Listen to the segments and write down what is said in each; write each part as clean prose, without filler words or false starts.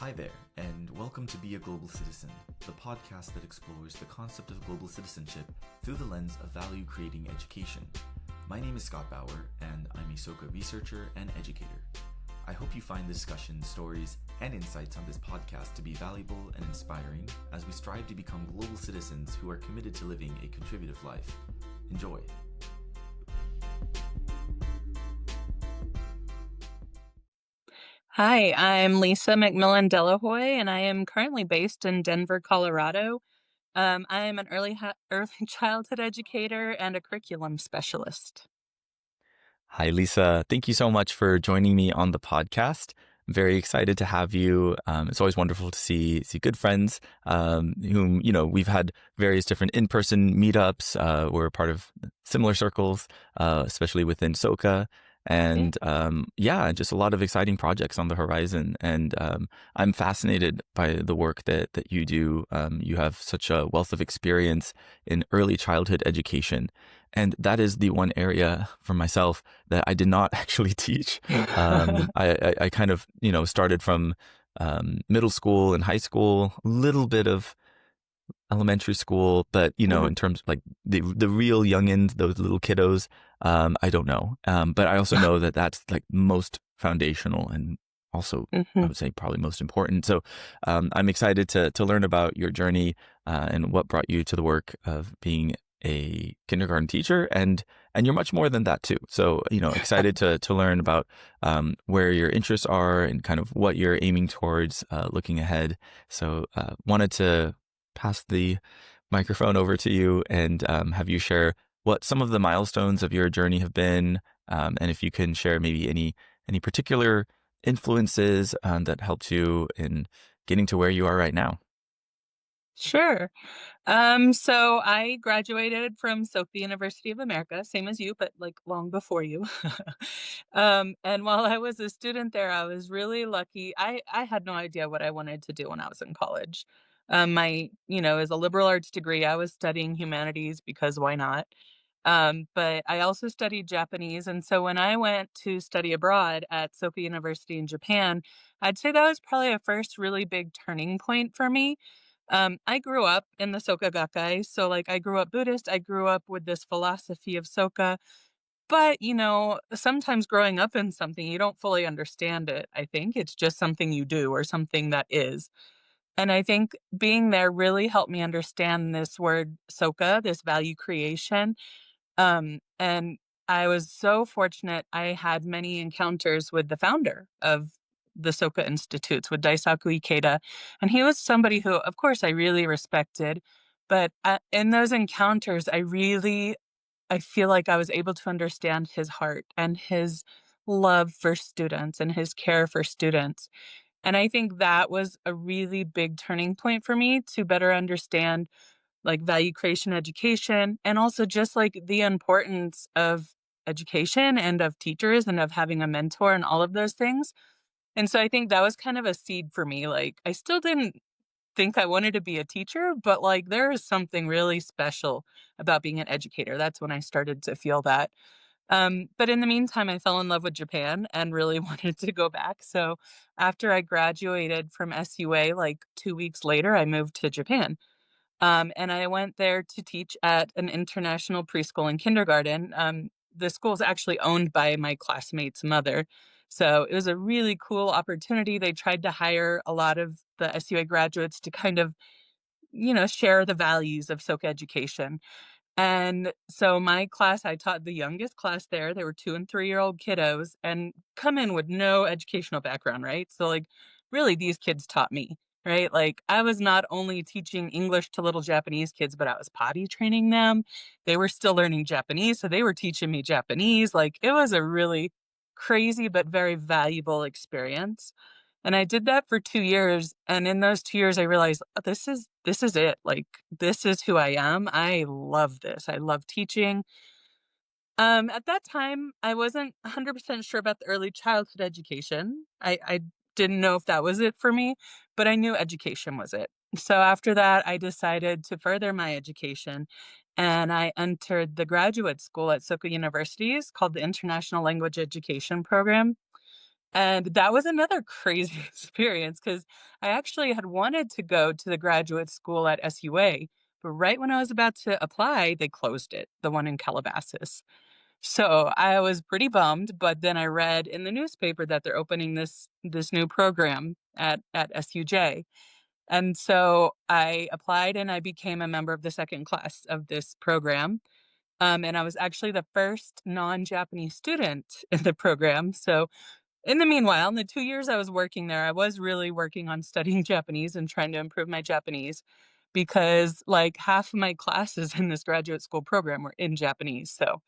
Hi there, and welcome to Be a Global Citizen, the podcast that explores the concept of global citizenship through the lens of value-creating education. My name is Scott Bauer, and I'm a SOCA researcher and educator. I hope you find the discussions, stories, and insights on this podcast to be valuable and inspiring as we strive to become global citizens who are committed to living a contributive life. Enjoy. Hi, I'm Lisa McMillan Delehoy, and I am currently based in Denver, Colorado. I am an early childhood educator and a curriculum specialist. Hi, Lisa. Thank you so much for joining me on the podcast. I'm very excited to have you. It's always wonderful to see good friends whom, we've had various different in-person meetups. We're part of similar circles, especially within SOCA. And just a lot of exciting projects on the horizon. And I'm fascinated by the work that you do. You have such a wealth of experience in early childhood education. And that is the one area for myself that I did not actually teach. I kind of, started from middle school and high school, a little bit of elementary school, but in terms of like the real youngins, those little kiddos, I don't know. But I also know that that's like most foundational and also I would say probably most important. So I'm excited to learn about your journey and what brought you to the work of being a kindergarten teacher, and you're much more than that too. So excited to learn about where your interests are and kind of what you're aiming towards looking ahead. So wanted to pass the microphone over to you and have you share what some of the milestones of your journey have been, and if you can share maybe any particular influences that helped you in getting to where you are right now. Sure. So I graduated from SOCA University of America, same as you, but like long before you. And while I was a student there, I was really lucky. I had no idea what I wanted to do when I was in college. As a liberal arts degree, I was studying humanities because why not? But I also studied Japanese. And so when I went to study abroad at SOCA University in Japan, I'd say that was probably a first really big turning point for me. I grew up in the Soka Gakkai, so like I grew up Buddhist. I grew up with this philosophy of Soka, but sometimes growing up in something you don't fully understand it. I think it's just something you do or something that is. And I think being there really helped me understand this word Soka, this value creation. And I was so fortunate. I had many encounters with the founder of the Soka Institutes, with Daisaku Ikeda. And he was somebody who, of course, I really respected. But in those encounters, I feel like I was able to understand his heart and his love for students and his care for students. And I think that was a really big turning point for me to better understand like value creation education, and also just like the importance of education and of teachers and of having a mentor and all of those things. And so I think that was kind of a seed for me. Like I still didn't think I wanted to be a teacher, but like there is something really special about being an educator. That's when I started to feel that. But in the meantime, I fell in love with Japan and really wanted to go back. So after I graduated from SUA, like 2 weeks later, I moved to Japan. And I went there to teach at an international preschool and kindergarten. The school is actually owned by my classmate's mother. So it was a really cool opportunity. They tried to hire a lot of the SUA graduates to kind of, share the values of Soka education. And so my class, I taught the youngest class there. They were 2 and 3-year-old kiddos and come in with no educational background, right? So like really these kids taught me, right? Like I was not only teaching English to little Japanese kids, but I was potty training them. They were still learning Japanese, so they were teaching me Japanese. Like it was a really crazy but very valuable experience. And I did that for 2 years. And in those 2 years, I realized this is it. Like, this is who I am. I love this. I love teaching. At that time, I wasn't 100% sure about the early childhood education. I didn't know if that was it for me, but I knew education was it. So after that, I decided to further my education and I entered the graduate school at Soka University. It's called the International Language Education Program. And that was another crazy experience because I actually had wanted to go to the graduate school at SUA, but right when I was about to apply, they closed it, the one in Calabasas. So I was pretty bummed, but then I read in the newspaper that they're opening this new program at SUJ. And so I applied and I became a member of the second class of this program. And I was actually the first non-Japanese student in the program. So in the meanwhile, in the 2 years I was working there, I was really working on studying Japanese and trying to improve my Japanese because, like, half of my classes in this graduate school program were in Japanese, so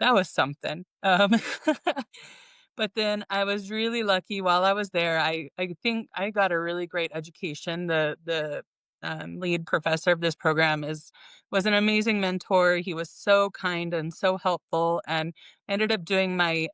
that was something. But then I was really lucky while I was there, I think I got a really great education. The lead professor of this program is was an amazing mentor. He was so kind and so helpful, and ended up doing my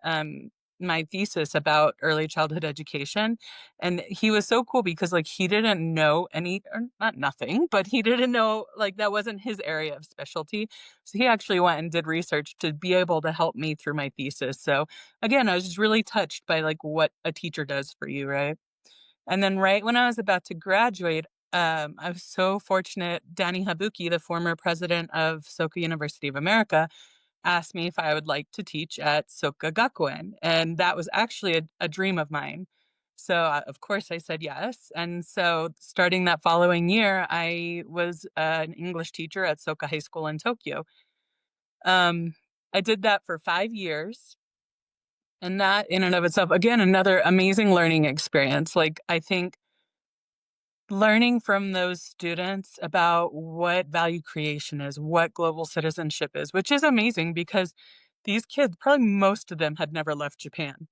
thesis about early childhood education. And he was so cool because, like, he didn't know any, or not nothing, but he didn't know, like, that wasn't his area of specialty. So he actually went and did research to be able to help me through my thesis. So again, I was just really touched by, like, what a teacher does for you, right? And then right when I was about to graduate, I was so fortunate. Danny Habuki, the former president of Soka University of America, asked me if I would like to teach at Soka Gakuen, and that was actually a dream of mine. So, of course, I said yes, and so starting that following year, I was an English teacher at Soka High School in Tokyo. Um, I did that for 5 years, and that in and of itself, again, another amazing learning experience. Like, I think learning from those students about what value creation is, what global citizenship is, which is amazing because these kids, probably most of them had never left Japan.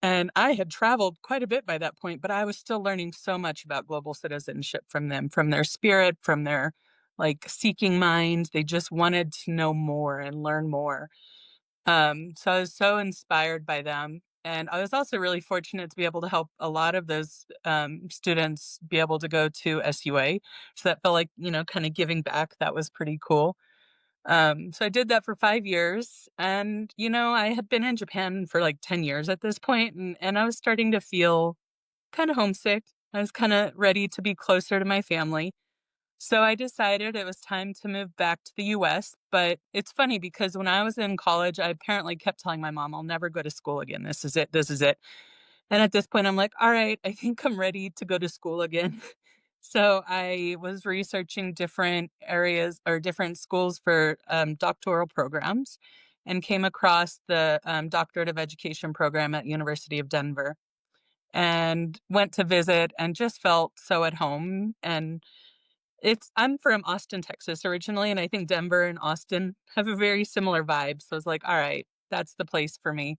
And I had traveled quite a bit by that point, but I was still learning so much about global citizenship from them, from their spirit, from their, like, seeking minds. They just wanted to know more and learn more. So I was so inspired by them. And I was also really fortunate to be able to help a lot of those students be able to go to SUA. So that felt like, kind of giving back. That was pretty cool. So I did that for 5 years. And, I had been in Japan for like 10 years at this point, and I was starting to feel kind of homesick. I was kind of ready to be closer to my family. So I decided it was time to move back to the US, but it's funny because when I was in college, I apparently kept telling my mom, "I'll never go to school again. This is it. This is it." And at this point, I'm like, "All right, I think I'm ready to go to school again." So I was researching different areas or different schools for doctoral programs, and came across the Doctorate of Education program at University of Denver, and went to visit and just felt so at home. And I'm from Austin, Texas originally, and I think Denver and Austin have a very similar vibe. So I was like, all right, that's the place for me.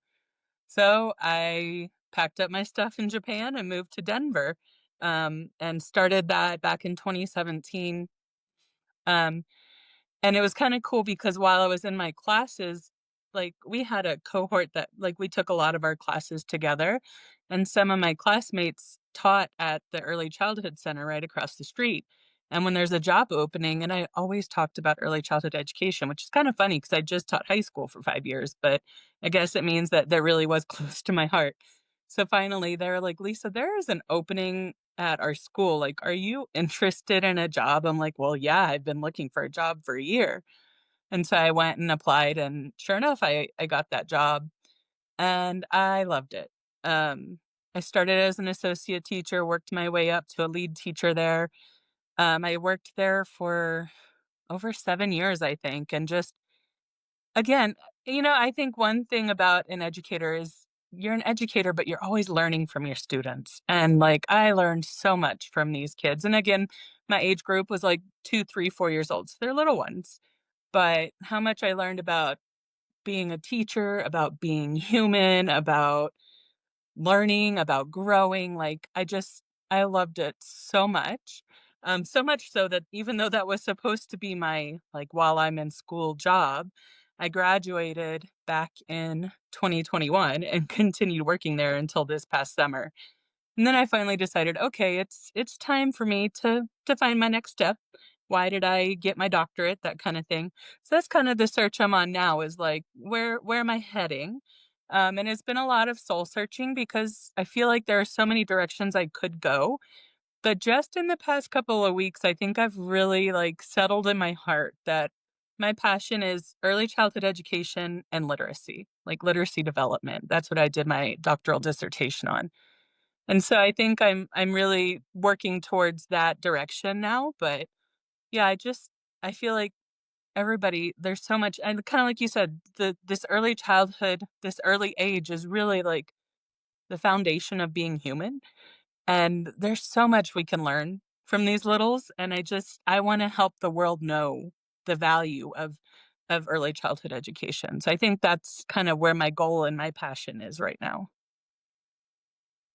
So I packed up my stuff in Japan and moved to Denver, and started that back in 2017. Um, and it was kinda cool because while I was in my classes, like, we had a cohort that, like, we took a lot of our classes together, and some of my classmates taught at the early childhood center right across the street. And when there's a job opening, and I always talked about early childhood education, which is kind of funny because I just taught high school for 5 years, but I guess it means that that really was close to my heart. So finally, they're like, "Lisa, there is an opening at our school. Like, are you interested in a job?" I'm like, "Well, yeah, I've been looking for a job for a year." And so I went and applied, and sure enough, I got that job, and I loved it. Um, I started as an associate teacher, worked my way up to a lead teacher there. I worked there for over 7 years, I think, and just again, I think one thing about an educator is you're an educator, but you're always learning from your students. And, like, I learned so much from these kids. And again, my age group was like 2, 3, 4 years old. So they're little ones. But how much I learned about being a teacher, about being human, about learning, about growing. Like, I loved it so much. So much so that even though that was supposed to be my, like, while I'm in school job, I graduated back in 2021 and continued working there until this past summer. And then I finally decided, okay, it's time for me to find my next step. Why did I get my doctorate? That kind of thing. So that's kind of the search I'm on now, is like, where am I heading? And it's been a lot of soul searching because I feel like there are so many directions I could go. But just in the past couple of weeks, I think I've really like settled in my heart that my passion is early childhood education and literacy, like literacy development. That's what I did my doctoral dissertation on. And so I think I'm really working towards that direction now. But yeah, I feel like everybody there's so much, and kind of like you said, this early childhood, this early age is really like the foundation of being human. And there's so much we can learn from these littles, and I wanna help the world know the value of early childhood education. So I think that's kind of where my goal and my passion is right now.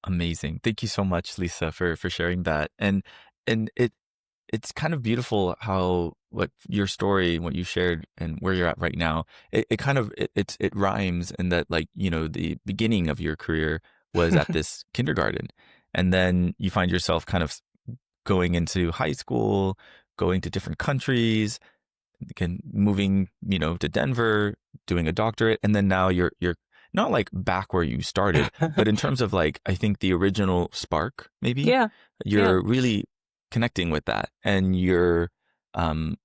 Amazing. Thank you so much, Lisa, for sharing that. And it's kind of beautiful how what your story, what you shared, and where you're at right now. It kind of it rhymes in that, like, the beginning of your career was at this kindergarten, and then you find yourself kind of going into high school, going to different countries, moving, to Denver, doing a doctorate, and then now you're not like back where you started, but in terms of, like, I think the original spark, maybe Yeah, yeah. you're really connecting with that, and you're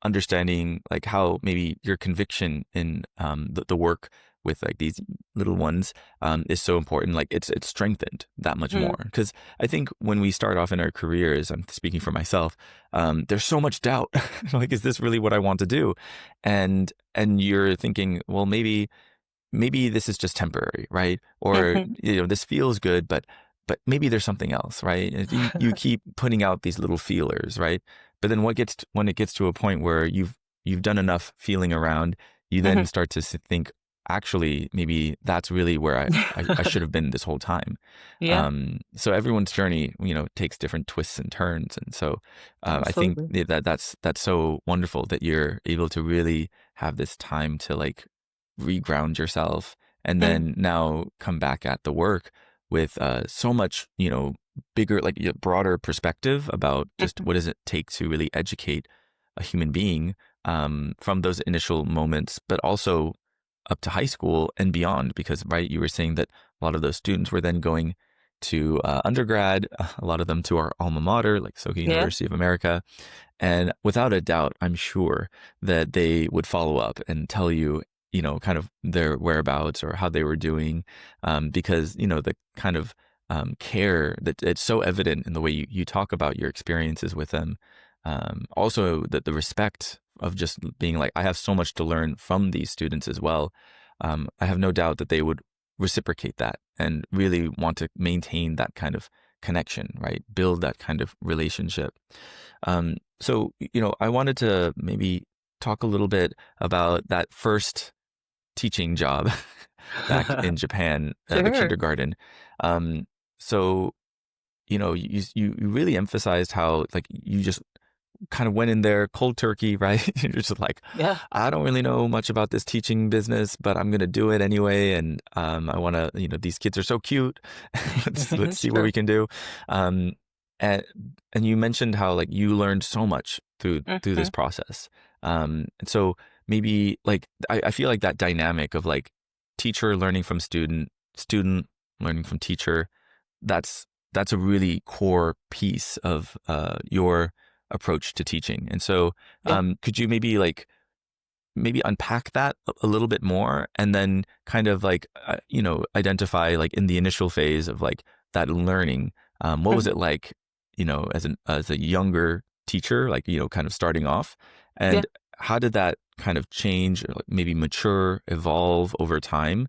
understanding like how maybe your conviction in the work with like these little ones is so important. Like it's strengthened that much more, Mhm. because I think when we start off in our careers, I'm speaking for myself, there's so much doubt. Like, is this really what I want to do? And you're thinking, well, maybe this is just temporary, right? Or, Mhm. this feels good, but maybe there's something else, right? And you keep putting out these little feelers, right? But then when it gets to a point where you've done enough feeling around, you then Mhm. start to think, actually, maybe that's really where I should have been this whole time. Yeah, So everyone's journey, takes different twists and turns, and so I think absolutely. that's so wonderful that you're able to really have this time to like reground yourself, and Mhm. then now come back at the work with so much, bigger, like broader perspective about just Mhm. what does it take to really educate a human being, from those initial moments, but also up to high school and beyond. Because, right, you were saying that a lot of those students were then going to undergrad, a lot of them to our alma mater, like Soka Yeah. University of America. And without a doubt, I'm sure that they would follow up and tell you, kind of their whereabouts or how they were doing, because, the kind of care that it's so evident in the way you talk about your experiences with them. Also, that the respect of just being like, I have so much to learn from these students as well. I have no doubt that they would reciprocate that and really want to maintain that kind of connection, right? Build that kind of relationship. So, I wanted to maybe talk a little bit about that first teaching job back in Japan, the Sure. kindergarten. Um, so, you really emphasized how, like, you just kind of went in there cold turkey, right? You're just like, Yeah. I don't really know much about this teaching business, but I'm going to do it anyway. And I want to, these kids are so cute. Let's see what Sure. we can do. Um, and and you mentioned how, like, you learned so much through this Mhm. process. And so maybe, like, I feel like that dynamic of like teacher learning from student, student learning from teacher, that's that's a really core piece of your approach to teaching. And so, Yeah. could you maybe like maybe unpack that a little bit more, and then kind of like identify, like, in the initial phase of like that learning, what was Mhm. it like, as a younger teacher, like, kind of starting off, Yeah. and how did that kind of change, or like maybe mature, evolve over time,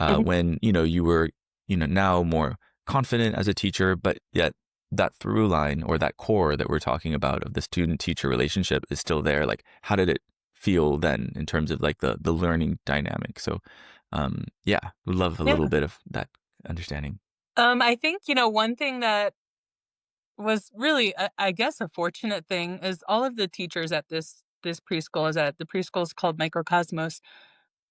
Mhm. when you were now more confident as a teacher, but yet that through line or that core that we're talking about of the student teacher relationship is still there. Like, how did it feel then in terms of like the learning dynamic? So, yeah, would love a little Yeah. bit of that understanding. I think, one thing that was really, I guess, a fortunate thing is all of the teachers at this preschool is at the preschool is called Microcosmos.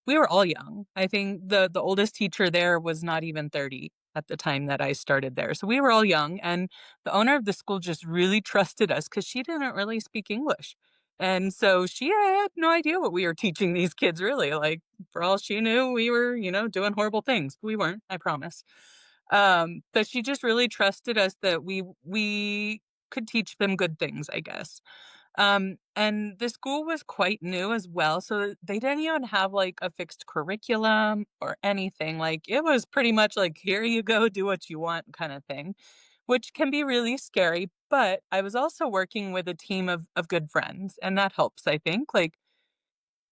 We were all young. I think the oldest teacher there was not even 30 at the time that I started there. So we were all young, and the owner of the school just really trusted us because she didn't really speak English. And so she had no idea what we were teaching these kids really. Like, for all she knew, we were, doing horrible things. We weren't, I promise. But she just really trusted us that we could teach them good things, I guess. And the school was quite new as well, so they didn't even have like a fixed curriculum or anything. Like, it was pretty much like, here you go, do what you want kind of thing, which can be really scary. But I was also working with a team of good friends, and that helps, I think. Like,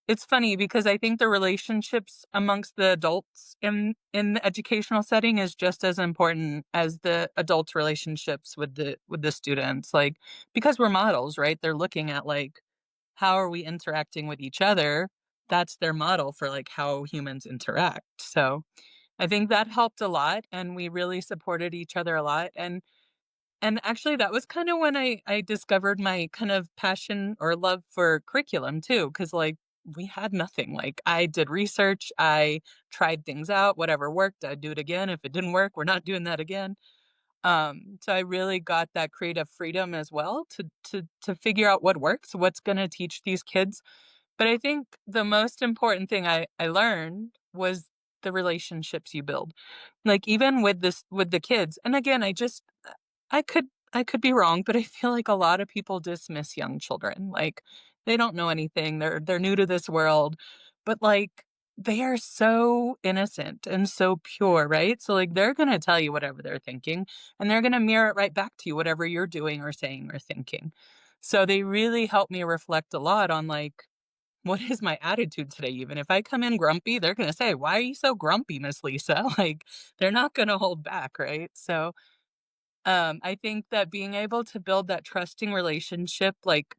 it's funny because I think the relationships amongst the adults in the educational setting is just as important as the adult relationships with the students. Like, because we're models, right? They're looking at like, how are we interacting with each other? That's their model for like how humans interact. So I think that helped a lot, and we really supported each other a lot. And actually, that was kind of when I discovered my kind of passion or love for curriculum too, because like, we had nothing. Like, I did research, I tried things out, whatever worked, I'd do it again. If it didn't work, we're not doing that again. So I really got that creative freedom as well to figure out what works, what's going to teach these kids. But I think the most important thing I learned was the relationships you build. Like, even with the kids. And again, I could I could be wrong, but I feel like a lot of people dismiss young children. Like, they don't know anything. They're new to this world, but like, they are so innocent and so pure, right? So like, they're going to tell you whatever they're thinking, and they're going to mirror it right back to you, whatever you're doing or saying or thinking. So they really help me reflect a lot on like, what is my attitude today? Even if I come in grumpy, they're going to say, "Why are you so grumpy, Miss Lisa?" Like, they're not going to hold back, right? So I think that being able to build that trusting relationship, like,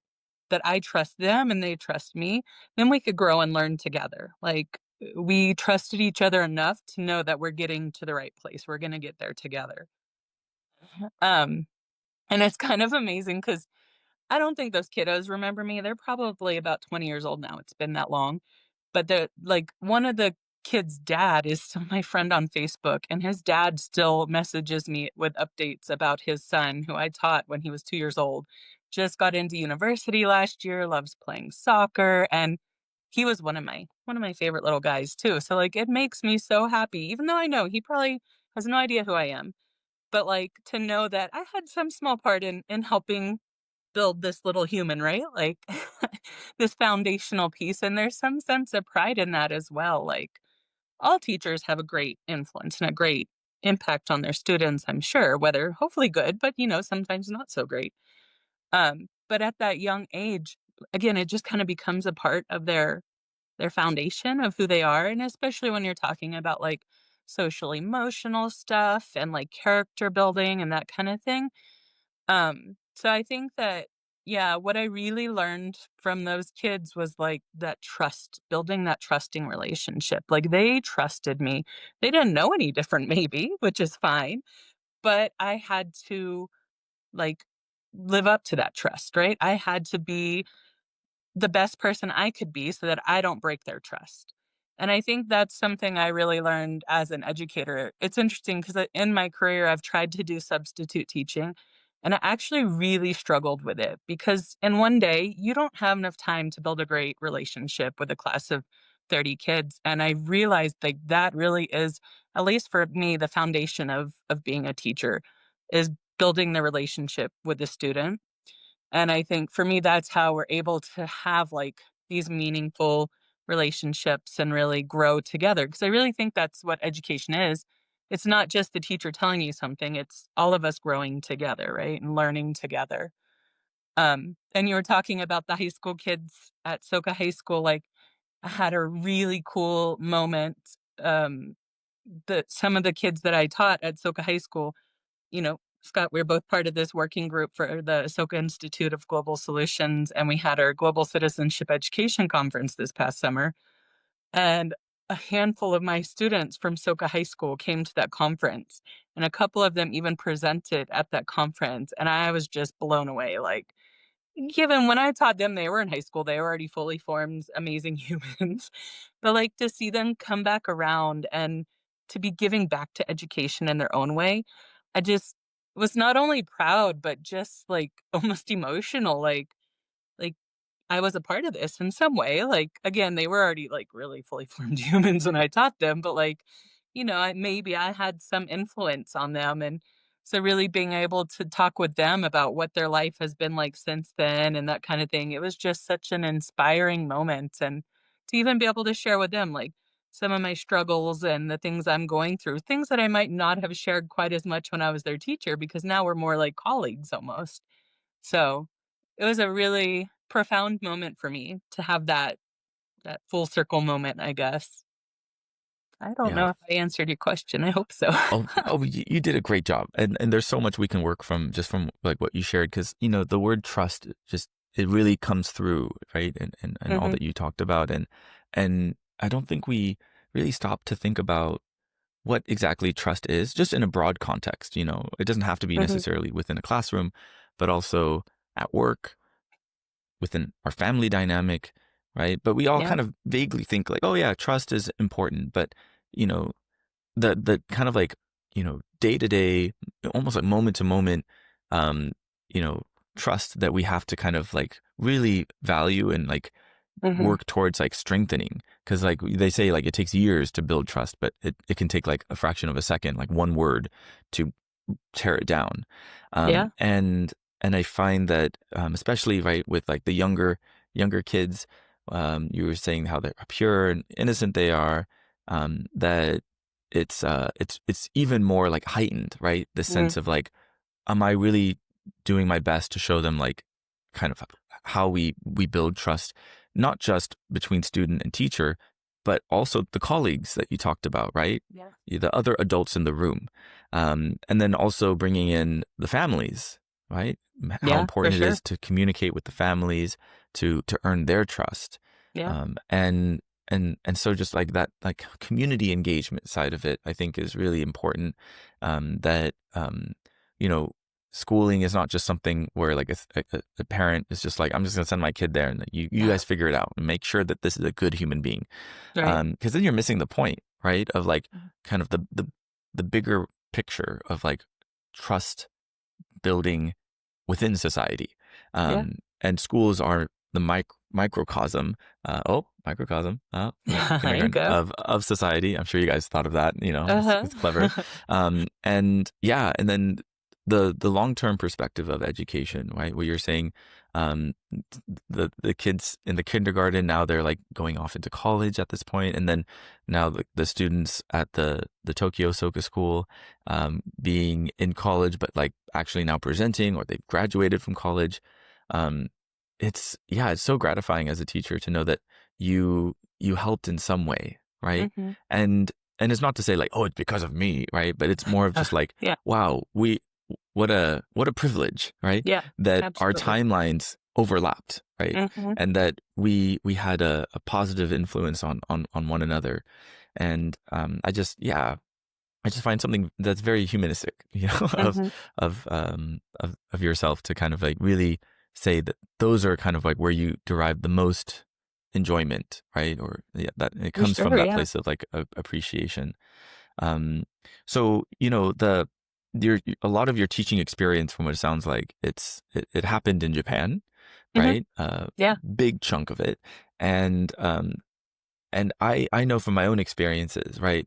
that I trust them and they trust me, then we could grow and learn together. Like, we trusted each other enough to know that we're getting to the right place. We're going to get there together. Um, and it's kind of amazing because I don't think those kiddos remember me. They're probably about 20 years old now. It's been that long. But the like, one of the kid's dad is still my friend on Facebook, and his dad still messages me with updates about his son, who I taught when he was 2 years old. Just got into university last year, loves playing soccer, and he was one of my favorite little guys too. So like, it makes me so happy, even though I know he probably has no idea who I am. But like, to know that I had some small part in helping build this little human, right? Like, this foundational piece. And there's some sense of pride in that as well. Like, all teachers have a great influence and a great impact on their students, I'm sure, whether hopefully good, but sometimes not so great. But at that young age, again, it just kind of becomes a part of their foundation of who they are. And especially when you're talking about like social emotional stuff and like character building and that kind of thing. So I think that, yeah, what I really learned from those kids was like that trust, building that trusting relationship. Like, they trusted me. They didn't know any different, maybe, which is fine, but I had to like live up to that trust, right? I had to be the best person I could be so that I don't break their trust. And I think that's something I really learned as an educator. It's interesting because in my career, I've tried to do substitute teaching, and I actually really struggled with it because in one day, you don't have enough time to build a great relationship with a class of 30 kids. And I realized like, that really is, at least for me, the foundation of being a teacher is building the relationship with the student. And I think for me, that's how we're able to have like these meaningful relationships and really grow together. Because I really think that's what education is. It's not just the teacher telling you something, it's all of us growing together, right? And learning together. And you were talking about the high school kids at Soka High School. Like, I had a really cool moment. Um, that some of the kids that I taught at Soka High School, Scott, we're both part of this working group for the Ahsoka Institute of Global Solutions, and we had our Global Citizenship Education Conference this past summer. And a handful of my students from Soka High School came to that conference, and a couple of them even presented at that conference. And I was just blown away. Like, given when I taught them, they were in high school, they were already fully formed, amazing humans. But like, to see them come back around and to be giving back to education in their own way, I just was not only proud, but just like almost emotional. Like, I was a part of this in some way. Like, again, they were already like really fully formed humans when I taught them, but like, maybe I had some influence on them. And so really being able to talk with them about what their life has been like since then and that kind of thing, it was just such an inspiring moment. And to even be able to share with them like some of my struggles and the things I'm going through, things that I might not have shared quite as much when I was their teacher because now we're more like colleagues almost. So, it was a really profound moment for me to have that full circle moment, I guess. I don't Yeah. know if I answered your question, I hope so. Oh, you did a great job, and there's so much we can work from just from like what you shared, because the word trust just it really comes through, right, and all Mhm, that you talked about, and I don't think we really stop to think about what exactly trust is, just in a broad context. It doesn't have to be mhm, necessarily within a classroom, but also at work, within our family dynamic, right? But we all yeah, kind of vaguely think like, oh yeah, trust is important, but you know the kind of like day to day, almost like moment to moment, um you know trust that we have to kind of like really value and like mhm, work towards like strengthening, because like they say like it takes years to build trust, but it can take like a fraction of a second, like one word, to tear it down. yeah, And I find that especially right with like the younger kids, you were saying how they're pure and innocent they are, that it's even more like heightened, right? The mm, sense of like, am I really doing my best to show them like kind of how we build trust, not just between student and teacher, but also the colleagues that you talked about, right? yeah, The other adults in the room, and then also bringing in the families, right? How yeah, for important it sure, is to communicate with the families to earn their trust, yeah, and so just like that, like community engagement side of it, I think is really important. That you know, schooling is not just something where like a parent is just like, I'm just gonna send my kid there and you guys figure it out and make sure that this is a good human being. right, Because then you're missing the point, right? Of like mhm, kind of the bigger picture of like trust building within society. yeah, And schools are the microcosm, microcosm, there you kindergarten go, of society. I'm sure you guys thought of that. It's clever. uh-huh, And yeah, and then the long term perspective of education, right? Where you're saying, um, the kids in the kindergarten, now they're like going off into college at this point, and then now the students at the Tokyo Soka school, being in college, but like actually now presenting, or they've graduated from college. Um, it's so gratifying as a teacher to know that you helped in some way, right? mhm, And it's not to say like, oh, it's because of me, right? But it's more of just like, yeah, wow, what a privilege, right? yeah, That our absolutely, timelines overlapped, right? mhm, And that we had a positive influence on one another. And I just find something that's very humanistic, mhm, of yourself, to kind of like really say that those are kind of like where you derive the most enjoyment, right? Or yeah, that it for comes from sure, that yeah, place of like appreciation. Um, so a lot of your teaching experience, from what it sounds like, it happened in Japan, mhm, right? yeah, Big chunk of it, and I know from my own experiences, right?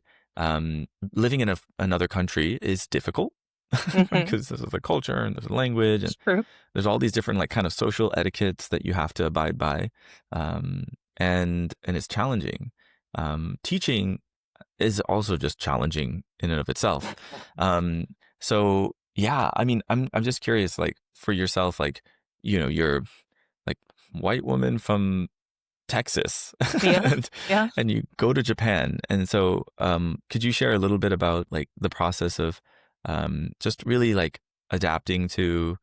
Living in another country is difficult, right? mhm, Because there's a culture and there's a language and it's true, there's all these different like kind of social etiquettes that you have to abide by, um, and it's challenging. Teaching is also just challenging in and of itself. Um, so yeah, I mean, I'm just curious, like for yourself, like you're like white woman from Texas, yeah, and yeah. and you go to Japan. And so, could you share a little bit about like the process of just really like adapting to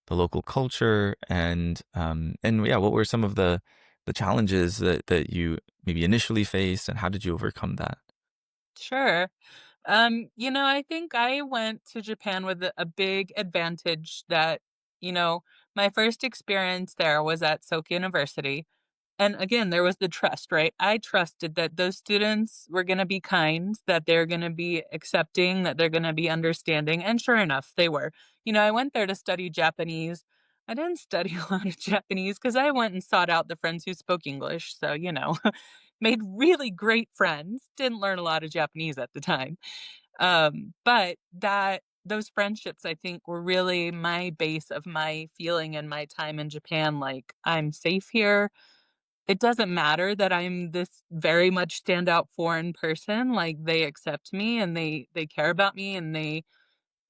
the local culture, and yeah, what were some of the challenges that you maybe initially faced, and how did you overcome that? Sure. I think I went to Japan with a big advantage that, you know, my first experience there was at Soka University. And again, there was the trust, right? I trusted that those students were going to be kind, that they're going to be accepting, that they're going to be understanding. And sure enough, they were. I went there to study Japanese. I didn't study a lot of Japanese because I went and sought out the friends who spoke English. So, made really great friends. Didn't learn a lot of Japanese at the time. But that those friendships, I think, were really my base of my feeling and my time in Japan. Like, I'm safe here. It doesn't matter that I'm this very much standout foreign person. Like, they accept me and they care about me and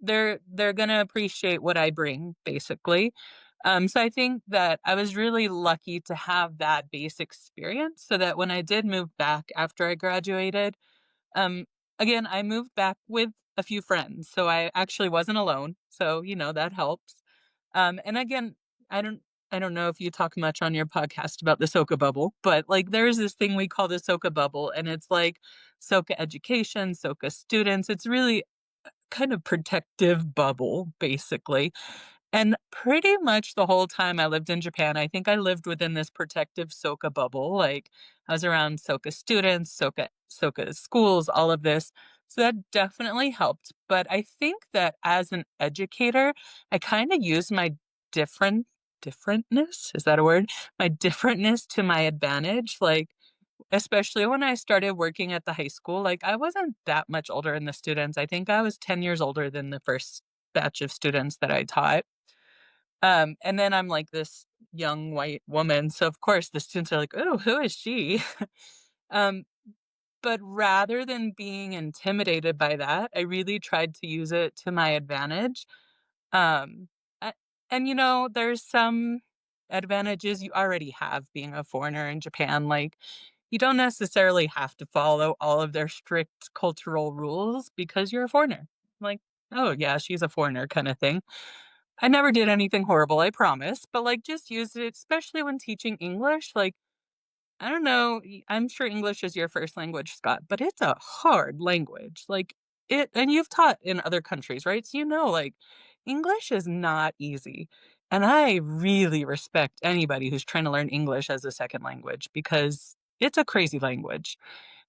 they're gonna appreciate what I bring, basically. So I think that I was really lucky to have that base experience so that when I did move back after I graduated, um, again, I moved back with a few friends, so I actually wasn't alone. So, that helps. And again, I don't I don't know if you talk much on your podcast about the Soka bubble, but like there's this thing we call the Soka bubble, and it's like Soka education, Soka students. It's really kind of protective bubble, basically. And pretty much the whole time I lived in Japan, I think I lived within this protective Soka bubble. Like I was around Soka students, Soka schools, all of this. So that definitely helped. But I think that as an educator, I kind of used my differentness, is that a word? My differentness to my advantage. Like especially when I started working at the high school, like, I wasn't that much older than the students. I think I was 10 years older than the first batch of students that I taught. And then I'm like this young white woman, so of course the students are like, "Oh, who is she?" Um, but rather than being intimidated by that, I really tried to use it to my advantage. Um, a and, there's some advantages you already have being a foreigner in Japan, like, you don't necessarily have to follow all of their strict cultural rules because you're a foreigner. Like, "Oh, yeah, she's a foreigner," kinda thing. I never did anything horrible, I promise, but, like, just use it, especially when teaching English, like, I don't know, I'm sure English is your first language, Scott, but it's a hard language. Like and you've taught in other countries, right? So like English is not easy. And I really respect anybody who's trying to learn English as a second language because it's a crazy language.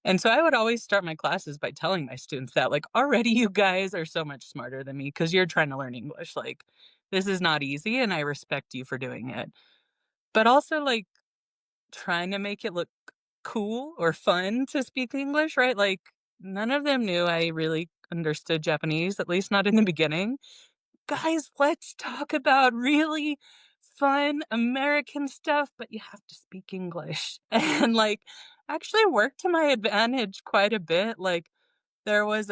And so I would always start my classes by telling my students that like already you guys are so much smarter than me because you're trying to learn English. Like this is not easy and I respect you for doing it. But also like trying to make it look cool or fun to speak English, right? Like, none of them knew I really understood Japanese, at least not in the beginning. Guys, let's talk about really fun American stuff, but you have to speak English. And like, actually worked to my advantage quite a bit. Like, there was,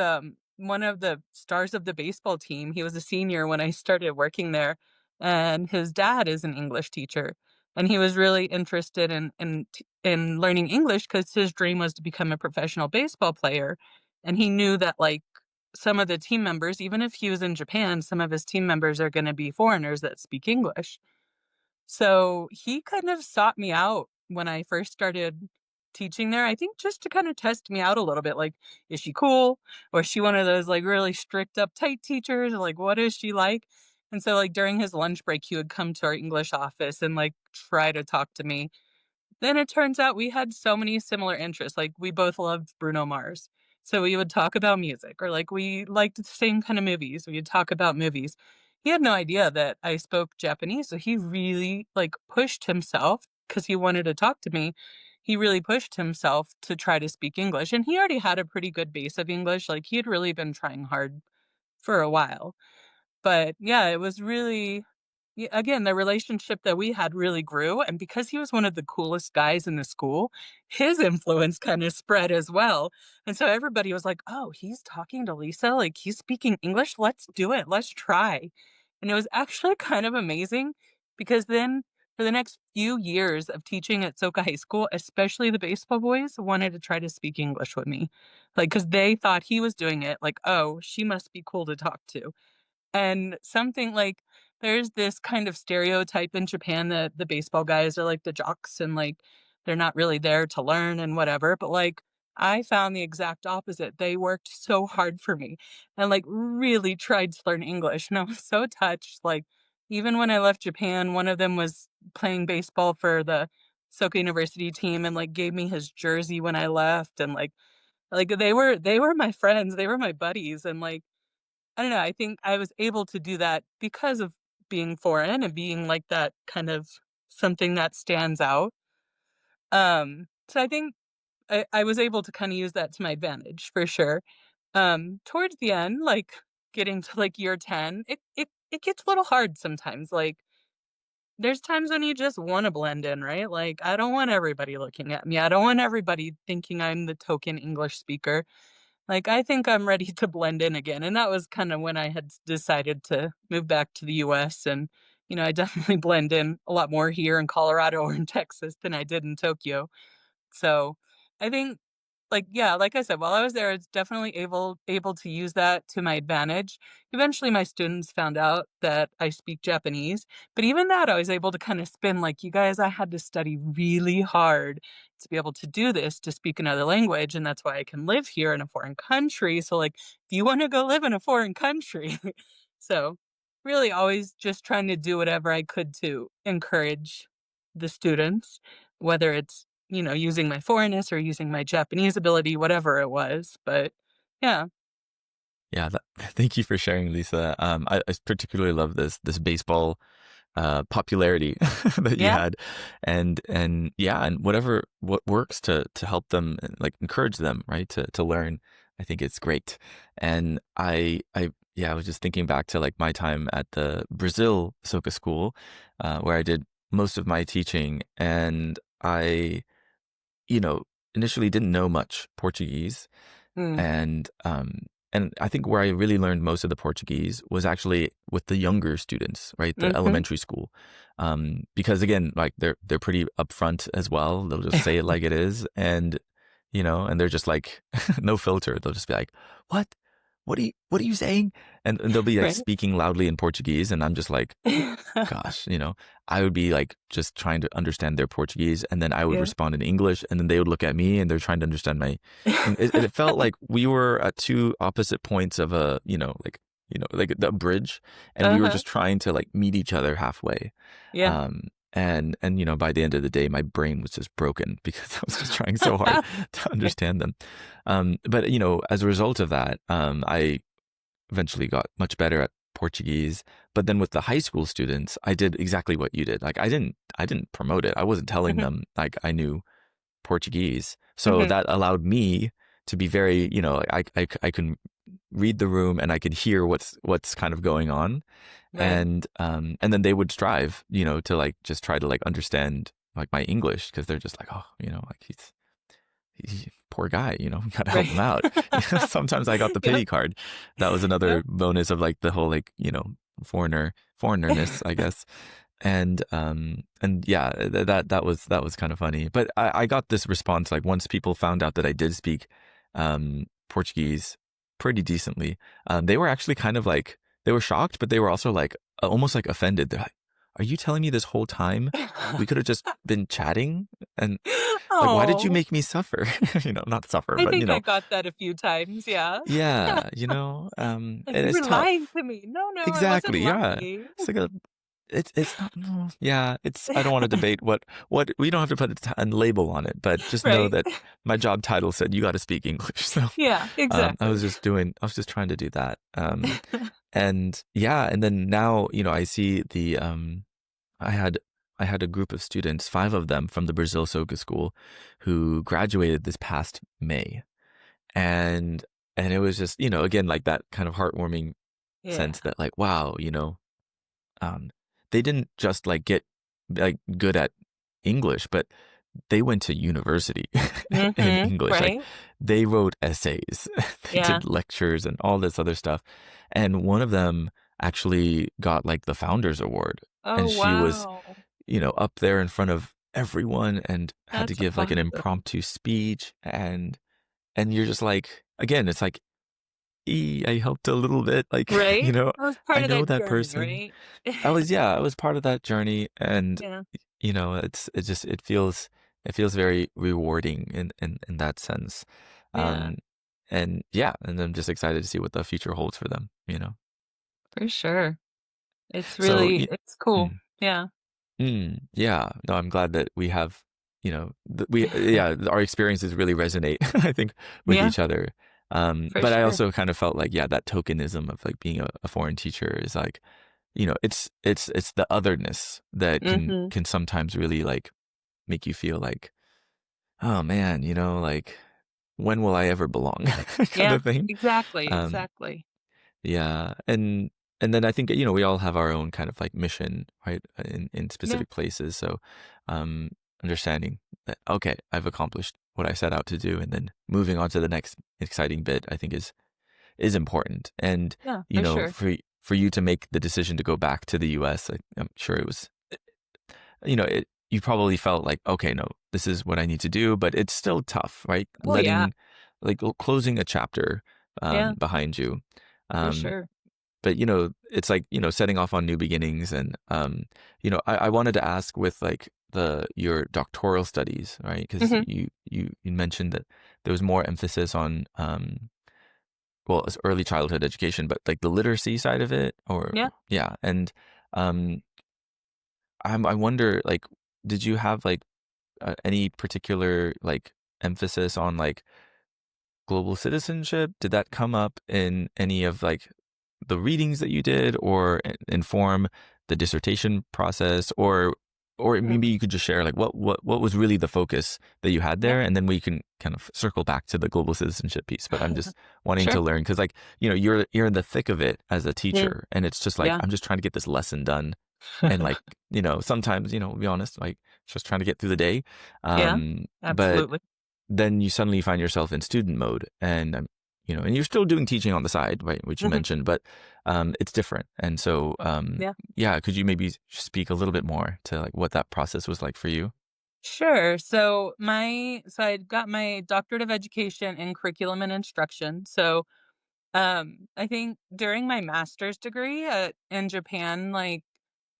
one of the stars of the baseball team, he was a senior when I started working there, and his dad is an English teacher, and he was really interested in learning English because his dream was to become a professional baseball player, and he knew that, like, some of the team members, even if he was in Japan, some of his team members are gonna be foreigners that speak English. So he kind of sought me out when I first started teaching there, I think just to kind of test me out a little bit. Like, is she cool? Or is she one of those like really strict, uptight teachers? Or like, what is she like? And so, like, during his lunch break, he would come to our English office and like try to talk to me. Then it turns out we had so many similar interests, like, we both loved Bruno Mars. So we would talk about music, or, like, we liked the same kind of movies, we'd talk about movies. He had no idea that I spoke Japanese, so he really, like, pushed himself because he wanted to talk to me. He really pushed himself to try to speak English, and he already had a pretty good base of English, like, he had really been trying hard for a while. But, yeah, it was really again, the relationship that we had really grew, and because he was one of the coolest guys in the school, his influence kinda spread as well, and so everybody was like, "Oh, he's talking to Lisa, like, he's speaking English? Let's do it, let's try." And it was actually kind of amazing because then for the next few years of teaching at Soka High School, especially the baseball boys wanted to try to speak English with me, like, because they thought he was doing it, like, "Oh, she must be cool to talk to." And something like there's this kind of stereotype in Japan that the baseball guys are like the jocks and like they're not really there to learn and whatever. But like I found the exact opposite. They worked so hard for me and like really tried to learn English. And I was so touched. Like even when I left Japan, one of them was playing baseball for the Soka University team and like gave me his jersey when I left and like they were my friends, they were my buddies and like I don't know, I think I was able to do that because of being foreign and being like that kind of something that stands out. So I think I was able to kind of use that to my advantage for sure. Towards the end, like getting to like year 10, it gets a little hard sometimes. Like there's times when you just want to blend in, right? Like I don't want everybody looking at me. I don't want everybody thinking I'm the token English speaker. Like I think I'm ready to blend in again. And that was kind of when I had decided to move back to the US, and I definitely blend in a lot more here in Colorado or in Texas than I did in Tokyo. So I think, like, yeah, like I said, while I was there, I was definitely able to use that to my advantage. Eventually, my students found out that I speak Japanese, but even that, I was able to kind of spin like, you guys, I had to study really hard to be able to do this, to speak another language, and that's why I can live here in a foreign country. So, like, do you want to go live in a foreign country? So, really, always just trying to do whatever I could to encourage the students, whether it's using my foreignness or using my Japanese ability, whatever it was. But yeah, Yeah, thank you for sharing, Lisa. I particularly love this baseball popularity that you yeah, had, and yeah, and what works to help them, and, like, encourage them, right, to learn. I think it's great. And I yeah, I was just thinking back to like my time at the Brazil Soka School, where I did most of my teaching, and I, you know, initially didn't know much Portuguese, mm, and I think where I really learned most of the Portuguese was actually with the younger students, right? The mhm, elementary school. Because again, like they're pretty upfront as well. They'll just say it like it is, and and they're just like no filter. They'll just be like, "What? What are you saying?" And they'll be like right. speaking loudly in Portuguese, and I'm just like, gosh, I would be like just trying to understand their Portuguese, and then I would Yeah. respond in English, and then they would look at me and they're trying to understand my. And it felt like we were at two opposite points of a, like the bridge, and we were Uh-huh. just trying to like meet each other halfway. Yeah. And by the end of the day, my brain was just broken because I was just trying so hard to understand them. But as a result of that, I eventually got much better at Portuguese. But then with the high school students, I did exactly what you did. Like I didn't promote it. I wasn't telling Mhm, them like I knew Portuguese. So mhm, that allowed me to be very, like I can read the room and I could hear what's kind of going on. right. And then they would strive, to like just try to like understand like my English, because they're just like, oh, like poor guy, we gotta help him Right. out. Sometimes I got the Yep. pity card. That was Yep. another bonus of like the whole like, foreignerness, I guess. And yeah, that was kind of funny. But I got this response, like once people found out that I did speak Portuguese pretty decently, they were actually kind of like, they were shocked, but they were also like almost like offended. They're like, "Are you telling me this whole time we could have just been chatting? And like, why did you Oh, make me suffer?" Not suffer, I but think I got that a few times. Yeah. yeah, Like, and you it's were lying tough. to me. No, no, I wasn't Exactly, yeah. lying. It's like it's not, no, yeah, I don't want to debate what we don't have to put a label on it, but just know Right. that my job title said you got to speak English. So, Yeah, exactly. I was just trying to do that. And yeah, and then now, I see I had I had a group of students, 5 of them from the Brazil Soga School, who graduated this past May. And it was just, again, like that kind of heartwarming Yeah. sense that like, wow, um, they didn't just like get like good at English, but they went to university in Mhm. English. Like Right? they wrote essays, they Yeah. did lectures and all this other stuff. And one of them actually got like the Founders Award, Oh, and she was, wow. up there in front of everyone and had to That's give like an awesome. impromptu speech. And you're just like, again, it's like, I helped a little bit. Like, Right? That was part I of know that that journey, person. right? I was part of that journey. And, Yeah. it feels very rewarding in that sense. Yeah, Um, and yeah, and I'm just excited to see what the future holds for them. for sure. So, It's cool. mm, Yeah. yeah, no, I'm glad that we have, yeah, our experiences really resonate, I think, with Yeah, each other. for But I sure. also kind of felt like, yeah, that tokenism of like being a foreign teacher is like, it's the otherness that Mhm. can sometimes really like make you feel like, oh man, like when will I ever belong kind Yeah, of thing. exactly, Um, exactly. yeah, and then I think we all have our own kind of like mission, right, in Yeah, specific places. So, um, understanding that okay, I've accomplished what I set out to do, and then moving on to the next exciting bit, I think is important. And yeah, for sure. for you to make the decision to go back to the U.S., I'm sure it was you probably felt like, okay, no, this is what I need to do, but it's still tough, right? Oh, yeah. Closing a chapter Yeah, behind you. for Um, sure. but it's like, setting off on new beginnings. And, I wanted to ask with like your doctoral studies, right? Because Mhm. you mentioned that there was more emphasis on, well, it's early childhood education, but like the literacy side of it, or Yeah. yeah. And, um, I wonder, like, did you have like any particular like emphasis on like global citizenship? Did that come up in any of like the readings that you did, or inform the dissertation process, or Mm. maybe you could just share like what was really the focus that you had Yeah. there, and then we can kind of circle back to the global citizenship piece. But I'm just wanting Sure. to learn because like you're in the thick of it as a Mm. teacher, and it's just like Yeah. I'm just trying to get this lesson done. And like, sometimes, be honest, like just trying to get through the day. Yeah, But absolutely. then you suddenly find yourself in student mode, and and you're still doing teaching on the side, right, which you Mhm. mentioned, but it's different. And so Yeah. yeah, could you maybe speak a little bit more to like what that process was like for you? Sure. So I got my doctorate of education in curriculum and instruction. So I think during my master's degree in Japan, like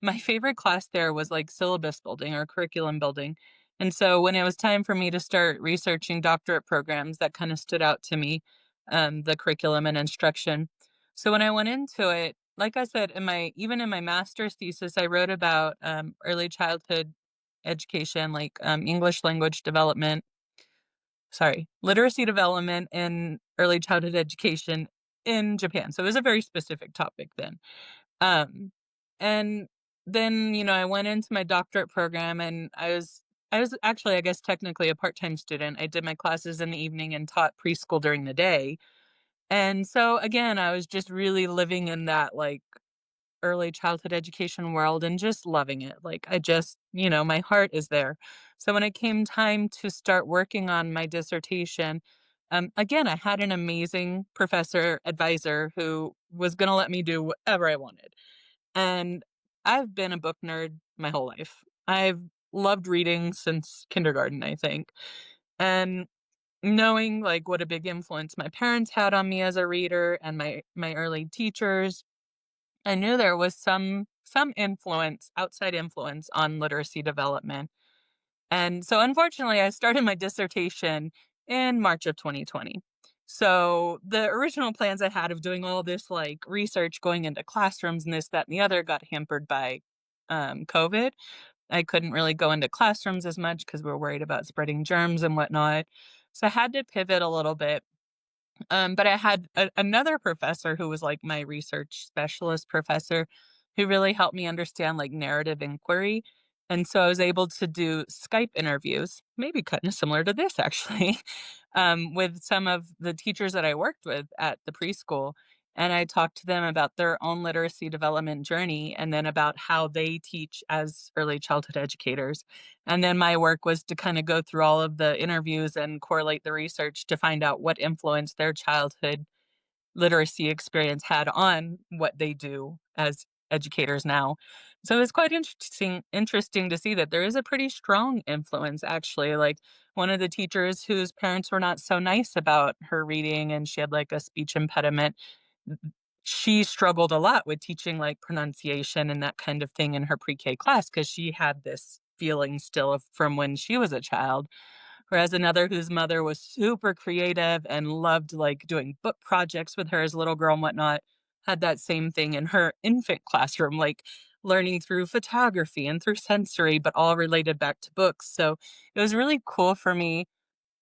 my favorite class there was like syllabus building or curriculum building. And so when it was time for me to start researching doctorate programs, that kind of stood out to me, the curriculum and instruction. So when I went into it, like I said, even in my master's thesis, I wrote about early childhood education, like English language development, literacy development and early childhood education in Japan. So it was a very specific topic then. Um, and then, I went into my doctorate program and I was actually, I guess, technically a part-time student. I did my classes in the evening and taught preschool during the day. And so again, I was just really living in that like early childhood education world and just loving it. Like I just, my heart is there. So when it came time to start working on my dissertation, again, I had an amazing professor advisor who was going to let me do whatever I wanted. And I've been a book nerd my whole life. I've loved reading since kindergarten, I think. And knowing like what a big influence my parents had on me as a reader and my early teachers, I knew there was some influence, outside influence on literacy development. And so unfortunately, I started my dissertation in March of 2020. So the original plans I had of doing all this like research going into classrooms and this, that, and the other got hampered by COVID. I couldn't really go into classrooms as much because we are worried about spreading germs and whatnot. So I had to pivot a little bit, but I had another professor who was like my research specialist professor who really helped me understand like narrative inquiry. And so I was able to do Skype interviews, maybe kind of similar to this actually, with some of the teachers that I worked with at the preschool. And I talked to them about their own literacy development journey and then about how they teach as early childhood educators. And then my work was to kind of go through all of the interviews and correlate the research to find out what influence their childhood literacy experience had on what they do as educators now. So it's quite interesting to see that there is a pretty strong influence actually. Like one of the teachers whose parents were not so nice about her reading and she had like a speech impediment, she struggled a lot with teaching like pronunciation and that kind of thing in her pre-K class because she had this feeling still from when she was a child. Whereas another whose mother was super creative and loved like doing book projects with her as a little girl and whatnot, had that same thing in her infant classroom, like learning through photography and through sensory, but all related back to books. So it was really cool for me.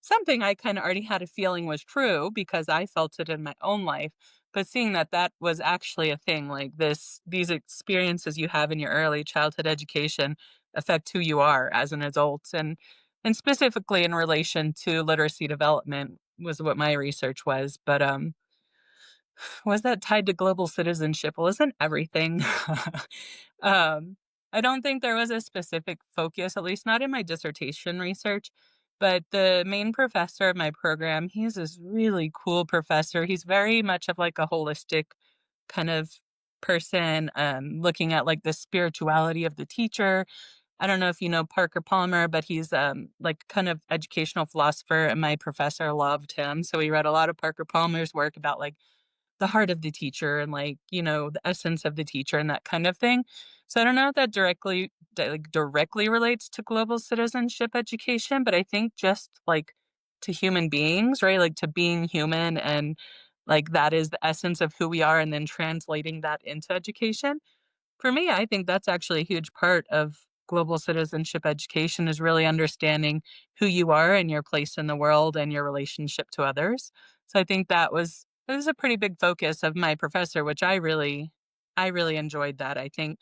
Something I kinda already had a feeling was true because I felt it in my own life, but seeing that that was actually a thing, like these experiences you have in your early childhood education affect who you are as an adult, and specifically in relation to literacy development was what my research was. But was that tied to global citizenship? Well, isn't everything? um, I don't think there was a specific focus, at least not in my dissertation research. But the main professor of my program, he's this really cool professor. He's very much of like a holistic kind of person, looking at like the spirituality of the teacher. I don't know if you know Parker Palmer, but he's like kind of educational philosopher, and my professor loved him. So we read a lot of Parker Palmer's work about like the heart of the teacher and like, the essence of the teacher and that kind of thing. So I don't know if that directly relates to global citizenship education, but I think just like to human beings, right? Like to being human, and like that is the essence of who we are, and then translating that into education. For me, I think that's actually a huge part of global citizenship education, is really understanding who you are and your place in the world and your relationship to others. So I think it was a pretty big focus of my professor, which I really enjoyed that. I think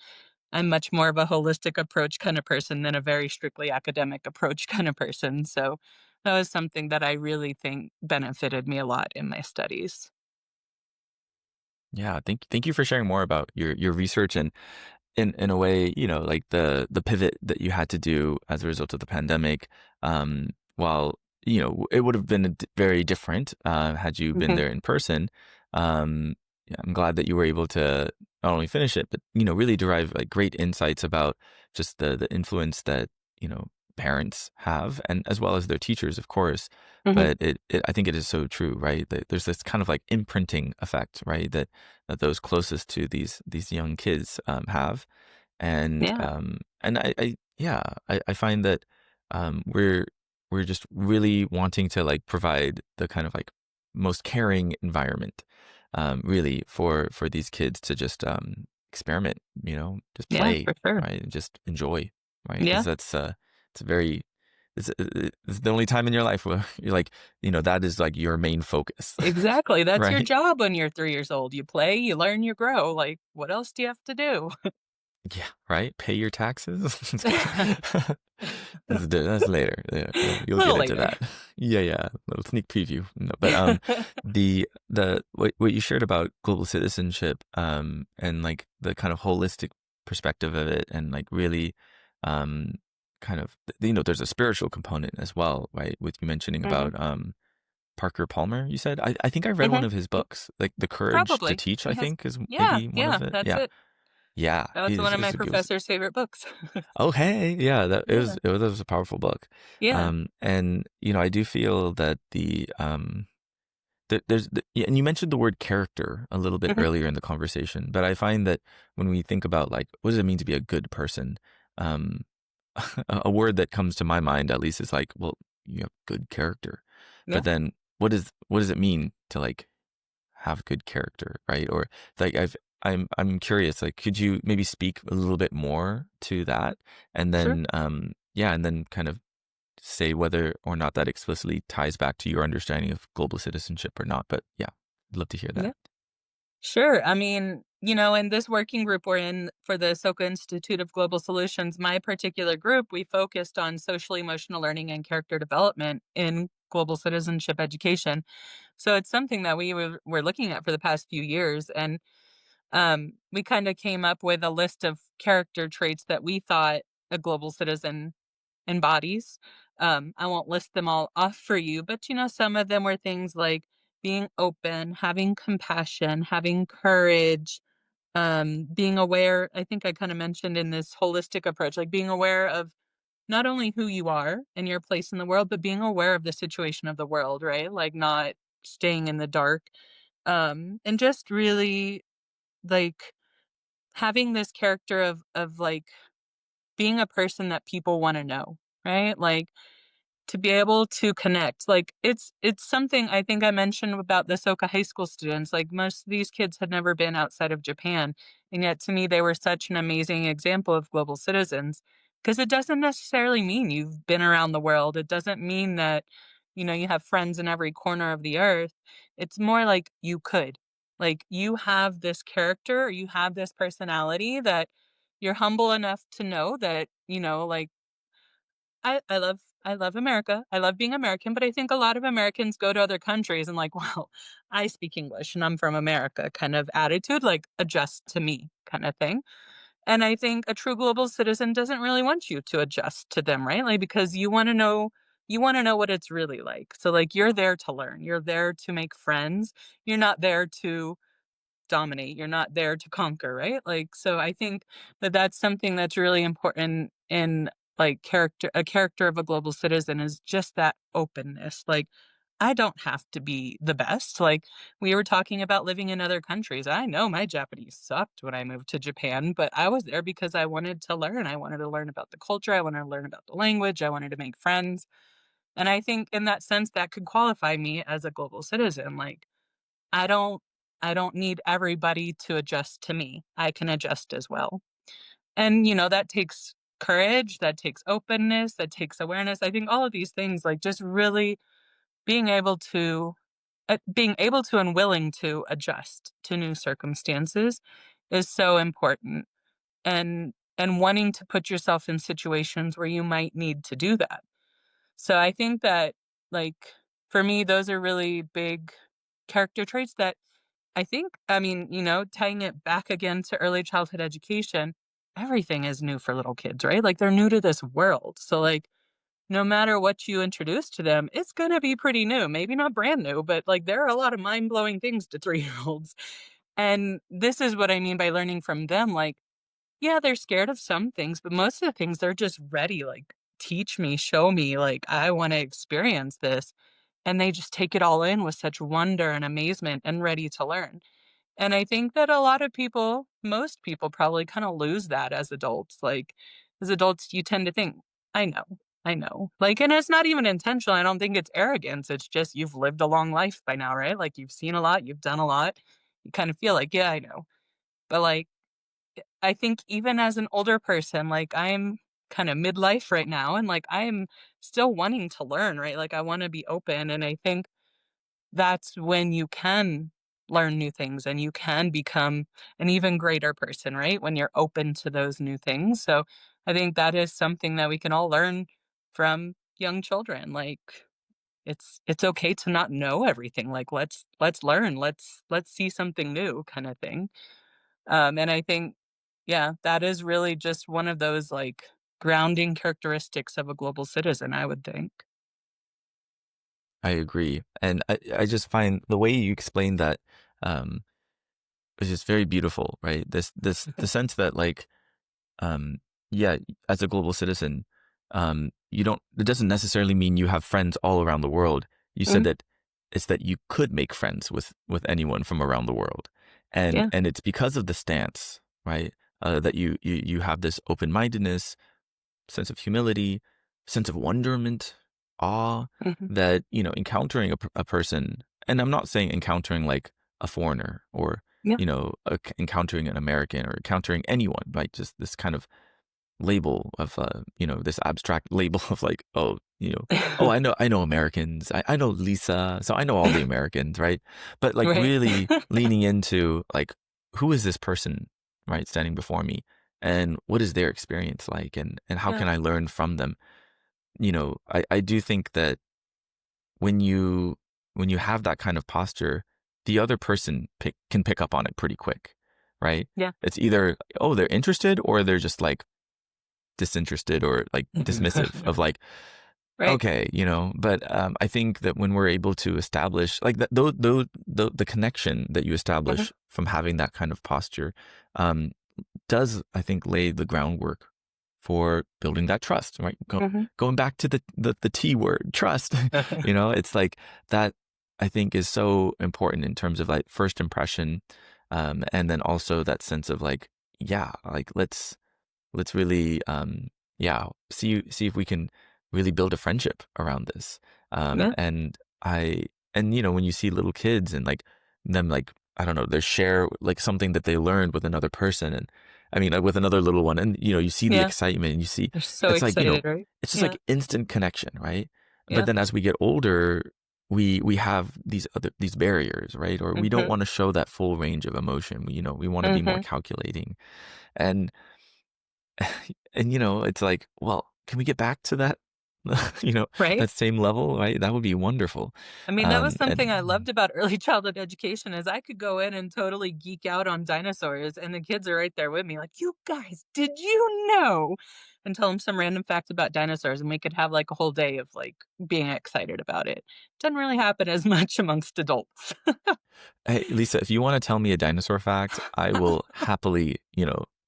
I'm much more of a holistic approach kind of person than a very strictly academic approach kind of person. So that was something that I really think benefited me a lot in my studies. Yeah, thank you for sharing more about your research and in a way, like the pivot that you had to do as a result of the pandemic. While it would have been very different had you been Hmm. there in person. Yeah, I'm glad that you were able to not only finish it, but really derive like great insights about just the influence that you know parents have, and as well as their teachers, of course. Hmm. But I think it is so true, right? That there's this kind of like imprinting effect, right? That those closest to these young kids have, Yeah. and I find that we're just really wanting to like provide the kind of like most caring environment, really for these kids to just experiment, just Yeah, play, for sure. right, and just enjoy, right, because Yeah. that's it's a very it's the only time in your life where you're like, that is like your main focus, Exactly, that's your right? job when you're 3 years old. You play, you learn, you grow, like, what else do you have to do? Yeah, right? Pay your taxes? Just kidding. That's later. Yeah, you'll get Little into later. that. Yeah, yeah. Little sneak preview. No, but the what you shared about global citizenship, and like the kind of holistic perspective of it, and like really um kind of there's a spiritual component as well, right? With you mentioning Mhm, about Parker Palmer, you said? I think I read one mhm. of his books, like The Courage to Probably. Teach, He I has think is Yeah, maybe one yeah, of it. that's Yeah. it. Yeah, That was one of my it was professor's favorite books. oh, hey, yeah, Yeah, it was a powerful book. yeah. And I do feel that yeah, and you mentioned the word character a little bit Mhm, earlier in the conversation, but I find that when we think about like what does it mean to be a good person, um, a word that comes to my mind at least is like, well, you have good character, yeah, but then what does it mean to like have good character, right? Or like I'm curious, like could you maybe speak a little bit more to that? And sure. then yeah, and then kind of say whether or not that explicitly ties back to your understanding of global citizenship or not. But yeah, I'd love to hear Yeah. that. Sure. I mean, in this working group we're in for the Soka Institute of Global Solutions, my particular group, we focused on social emotional learning and character development in global citizenship education. So it's something that were looking at for the past few years. And we kind of came up with a list of character traits that we thought a global citizen embodies. I won't list them all off for you, but some of them were things like being open, having compassion, having courage, being aware. I think I kind of mentioned in this holistic approach, like being aware of not only who you are and your place in the world, but being aware of the situation of the world, right? Like not staying in the dark. And just really like having this character of like being a person that people want to know, right? Like to be able to connect. Like it's something I think I mentioned about the Soka high school students. Like most of these kids had never been outside of Japan. And yet to me they were such an amazing example of global citizens. Because it doesn't necessarily mean you've been around the world. It doesn't mean that, you have friends in every corner of the earth. It's more like you could. Like, you have this character, or you have this personality that you're humble enough to know that, like, I love America. I love being American, but I think a lot of Americans go to other countries and like, well, I speak English and I'm from America kind of attitude, like adjust to me kind of thing. And I think a true global citizen doesn't really want you to adjust to them, right? Like, because you want to know what it's really like. So like, you're there to learn. You're there to make friends. You're not there to dominate. You're not there to conquer, right? Like, so I think that that's something that's really important in like a character of a global citizen is just that openness. Like, I don't have to be the best. Like, we were talking about living in other countries. I know my Japanese sucked when I moved to Japan, but I was there because I wanted to learn. I wanted to learn about the culture. I wanted to learn about the language. I wanted to make friends. And I think in that sense that could qualify me as a global citizen. Like, I don't I don't need everybody to adjust to me. I can adjust as well. And, that takes courage, that takes openness, that takes awareness. I think all of these things, like, just really being able to and willing to adjust to new circumstances is so important, and wanting to put yourself in situations where you might need to do that. So I think that, like, for me, those are really big character traits that I mean, tying it back again to early childhood education, everything is new for little kids, right? Like, they're new to this world. So, like, no matter what you introduce to them, it's gonna be pretty new. Maybe not brand new, but, like, there are a lot of mind-blowing things to 3-year-olds. And this is what I mean by learning from them. Like, yeah, they're scared of some things, but most of the things they're just ready, like, teach me, show me, like, I wanna experience this. And they just take it all in with such wonder and amazement and ready to learn. And I think that a lot of people, most people probably kind of lose that as adults. Like, as adults, you tend to think, I know, I know. Like, and it's not even intentional. I don't think it's arrogance. It's just you've lived a long life by now, right? Like, you've seen a lot, you've done a lot. You kind of feel like, yeah, I know. But like, I think even as an older person, like, I'm kind of midlife right now, and like, I am still wanting to learn, right? Like, I want to be open. And I think that's when you can learn new things and you can become an even greater person, right? When you're open to those new things. So I think that is something that we can all learn from young children. Like, it's okay to not know everything. Like, let's learn. Let's see something new kind of thing. And I think, yeah, that is really just one of those like grounding characteristics of a global citizen, I would think. I agree. And I just find the way you explain that um, is just very beautiful, right? The sense that like, um, yeah, as a global citizen, it doesn't necessarily mean you have friends all around the world. You said Mhm. that it's that you could make friends with anyone from around the world. And Yeah. and it's because of the stance, right? That you have this open-mindedness, sense of humility, sense of wonderment, awe, Hmm. that, encountering a person, and I'm not saying encountering like a foreigner or, Yeah. encountering an American or encountering anyone, right? Just this kind of label of, this abstract label of like, oh, oh, I know Americans. I know Lisa. So I know all the Americans, right? But like Right. really leaning into like, who is this person, right? Standing before me, and what is their experience like? And how Yeah. can I learn from them? I do think that when you when you have that kind of posture, the other person can pick up on it pretty quick, right? Yeah. It's either, oh, they're interested, or they're just like disinterested or like dismissive of like, Right. okay, but I think that when we're able to establish like that, the connection that you Mhm. establish from having that kind of posture, um, does, I think, lay the groundwork for building that trust, right? Mhm. Going back to the T word, trust, it's like that, I think, is so important in terms of like first impression. And then also that sense of like, yeah, like let's really, yeah, see if we can really build a friendship around this. Yeah. And when you see little kids and like them, like, I don't know, they share like something that they learned with another person, and I mean, like, with another little one, and you see the Yeah. excitement, and you see, They're so it's like, excited, right? it's just Yeah. like instant connection, right? But Yeah. then as we get older, we have these barriers, right? Or we don't Mhm. want to show that full range of emotion. We want to be more Mhm. calculating. And and it's like, well, can we get back to that Right? that same level, right? That would be wonderful. I mean, that was And something I loved about early childhood education is I could go in and totally geek out on dinosaurs, and the kids are right there with me like, "You guys, did you know?" And tell them some random fact about dinosaurs, and we could have, like, a whole day of, like, being excited about it. Doesn't really happen as much amongst adults. hey, Lisa, if you want to tell me a dinosaur fact, I will happily,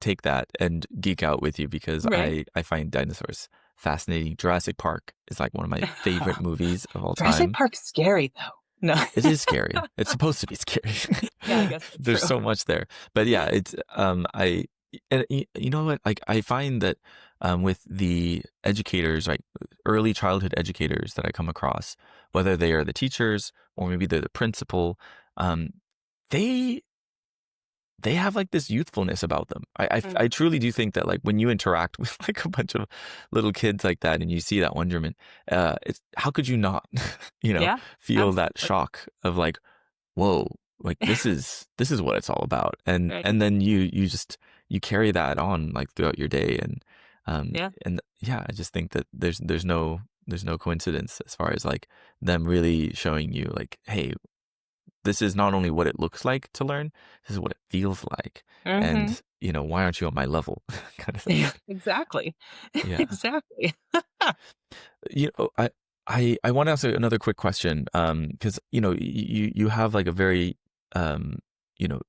take that and geek out with you because Right? I find dinosaurs fascinating. Jurassic Park is like one of my favorite movies of all Jurassic time. Park's scary, though. No. It is scary. It's supposed to be scary. Yeah, I guess that's There's true. so much there. But yeah, it's I and you know what? Like I find that with the educators, like early childhood educators that I come across, whether they are the teachers or maybe they're the principal, um, they they have like this youthfulness about them. Mm. I truly do think that like when you interact with like a bunch of little kids like that and you see that wonderment, it's how could you not, Yeah, feel that absolutely. shock of like, whoa, like this is what it's all about, and Right. and then you just you carry that on like throughout your day, um Yeah. and yeah, I just think that there's no coincidence as far as like them really showing you like, hey, this is not only what it looks like to learn, this is what it feels like. Mhm. And, why aren't you on my level? Kind of thing. Yeah, exactly. Yeah. Exactly. I want to ask another quick question. Because, you have like a very, um, you know,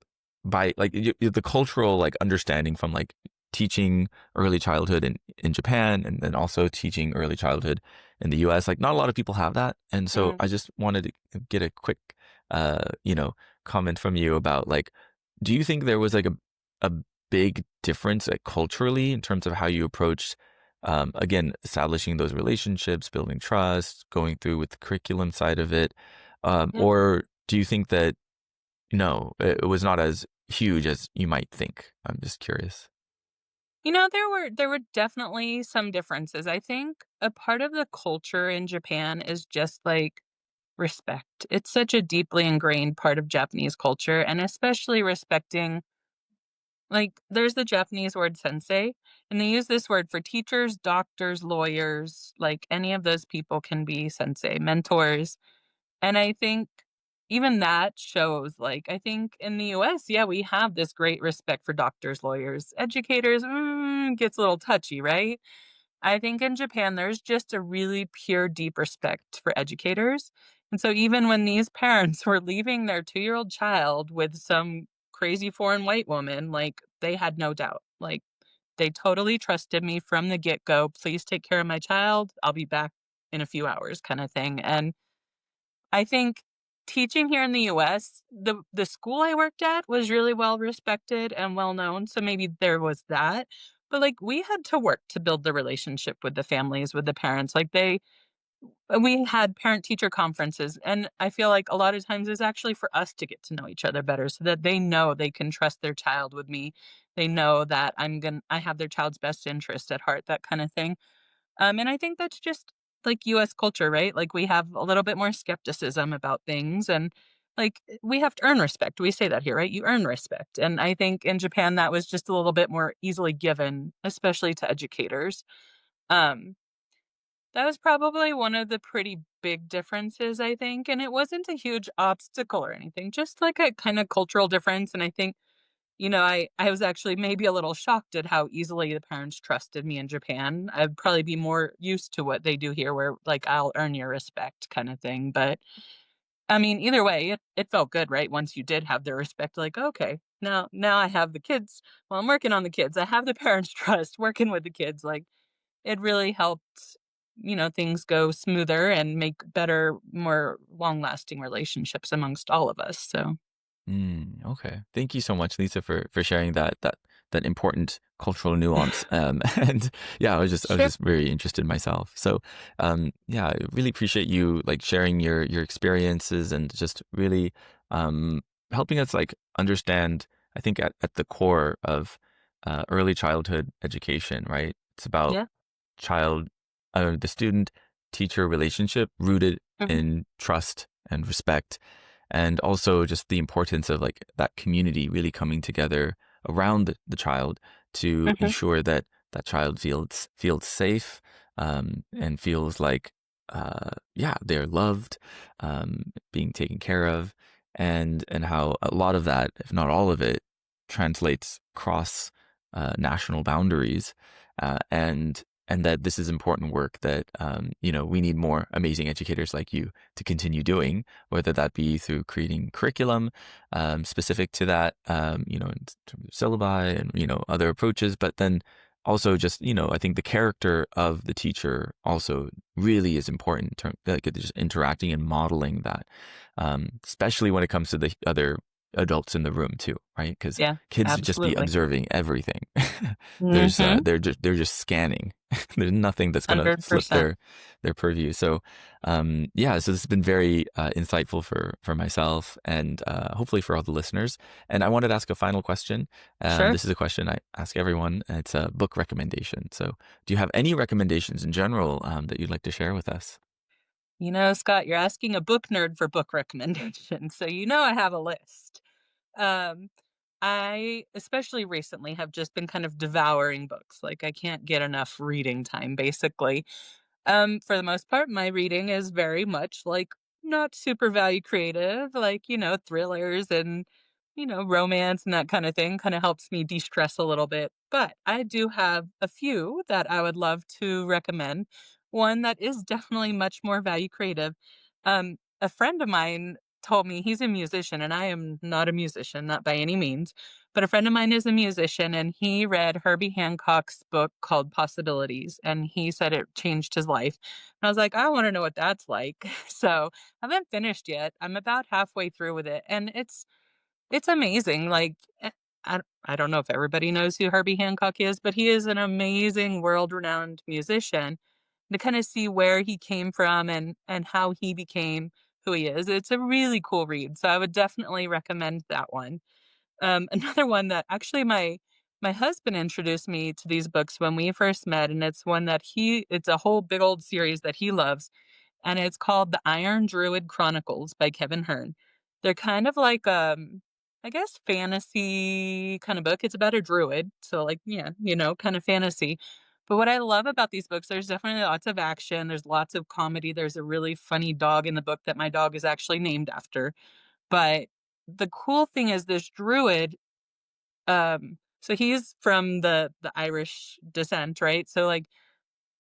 by like the cultural like understanding from like teaching early childhood in Japan and then also teaching early childhood in the US. Like not a lot of people have that. And so Mm. I just wanted to get a quick, comment from you about like, do you think there was like a big difference like culturally in terms of how you approached again, establishing those relationships, building trust, going through with the curriculum side of it? Yeah. Or do you think that, no, it was not as huge as you might think? I'm just curious. There were definitely some differences. I think a part of the culture in Japan is just, like, respect. It's such a deeply ingrained part of Japanese culture, and especially respecting like, there's the Japanese word sensei, and they use this word for teachers, doctors, lawyers, like, any of those people can be sensei, mentors. And I think even that shows, like, I think in the US, yeah, we have this great respect for doctors, lawyers, educators, gets a little touchy, right? I think in Japan, there's just a really pure, deep respect for educators. And so even when these parents were leaving their 2-year-old child with some crazy foreign white woman, like, they had no doubt. Like, they totally trusted me from the get go. Please take care of my child. I'll be back in a few hours, kind of thing. And I think teaching here in the US, the school I worked at was really well respected and well known, so maybe there was that. But, like, we had to work to build the relationship with the families, with the parents, like, we had parent-teacher conferences, and I feel like a lot of times it's actually for us to get to know each other better so that they know they can trust their child with me. They know that I have their child's best interest at heart, that kinda thing. And I think that's just like US culture, right? Like we have a little bit more skepticism about things and like we have to earn respect. We say that here, right? You earn respect. And I think in Japan that was just a little bit more easily given, especially to educators. Um that was probably one of the pretty big differences, I think. And it wasn't a huge obstacle or anything, just like a kind of cultural difference. And I think I was actually maybe a little shocked at how easily the parents trusted me in Japan. I'd probably be more used to what they do here where, like, I'll earn your respect kinda thing, but, I mean, either way, it felt good, right? Once you did have their respect, like, "Okay, now I have the kids well, I'm working on the kids. I have the parents' trust working with the kids." Like, it really helped, things go smoother and make better, more long-lasting relationships amongst all of us, so Okay. Thank you so much, Lisa, for sharing that important cultural nuance. And yeah, I was Sure. just very interested myself. So, yeah, I really appreciate you like sharing your experiences and just really um, helping us like understand. I think at the core of early childhood education, right? It's about Yeah. child, the student teacher relationship rooted Mhm. in trust and respect, and also just the importance of like that community really coming together around the child to Mhm. ensure that that child feels safe, and feels like yeah, they're loved, being taken care of, and how a lot of that, if not all of it, translates across national boundaries, and that this is important work that we need more amazing educators like you to continue doing, whether that be through creating curriculum specific to that, in terms of syllabi and other approaches, but then also just I think the character of the teacher also really is important in like just interacting and modeling that, especially when it comes to the other adults in the room too, right? Because Yeah, kids would just be absolutely. observing everything. Mhm. They're just scanning. There's nothing that's gonna slip 100%. their purview. So yeah, so this has been very insightful for myself, and hopefully for all the listeners. And I wanted to ask a final question. Sure. This is a question I ask everyone. It's a book recommendation. So do you have any recommendations in general that you'd like to share with us? Scott, you're asking a book nerd for book recommendations, so I have a list. Um, I, especially recently, have just been kind of devouring books. Like, I can't get enough reading time, basically. For the most part, my reading is very much like not super value creative, like, thrillers and, romance and that kind of thing kind of helps me de stress a little bit. But I do have a few that I would love to recommend. One that is definitely much more value creative. A friend of mine told me he's a musician, and I am not a musician, not by any means. But a friend of mine is a musician, and he read Herbie Hancock's book called Possibilities, and he said it changed his life. And I was like, I want to know what that's like. So I haven't finished yet. I'm about halfway through with it, and it's amazing. Like, I don't know if everybody knows who Herbie Hancock is, but he is an amazing, world-renowned musician. To kind of see where he came from and how he became who he is. It's a really cool read, so I would definitely recommend that one. Another one that actually my husband introduced me to these books when we first met, and it's one that it's a whole big old series that he loves, and it's called The Iron Druid Chronicles by Kevin Hearn. They're kind of like, I guess fantasy kind of book. It's about a druid, so like, yeah, kind of fantasy. But what I love about these books, there's definitely lots of action. There's lots of comedy. There's a really funny dog in the book that my dog is actually named after. But the cool thing is this druid, so he's from the Irish descent, right? So like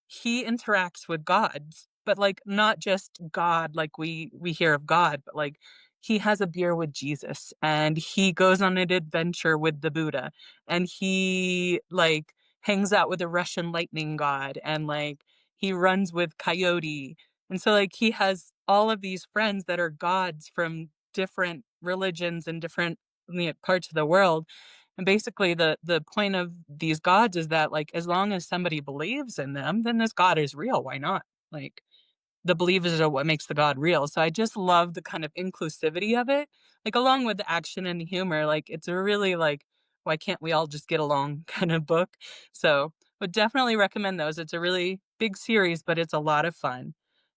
he interacts with gods, but, like, not just God like we hear of God, but, like, he has a beer with Jesus, and he goes on an adventure with the Buddha, and he, like, hangs out with the Russian lightning god, and, like, he runs with Coyote, and so, like, he has all of these friends that are gods from different religions and different, parts of the world, and basically the point of these gods is that, like, as long as somebody believes in them, then this god is real, why not? Like, the believers are what makes the god real, so I just love the kind of inclusivity of it, like, along with the action and the humor, like, it's a really, like, "Why can't we all just get along?" kind of book, so, would definitely recommend those. It's a really big series, but it's a lot of fun.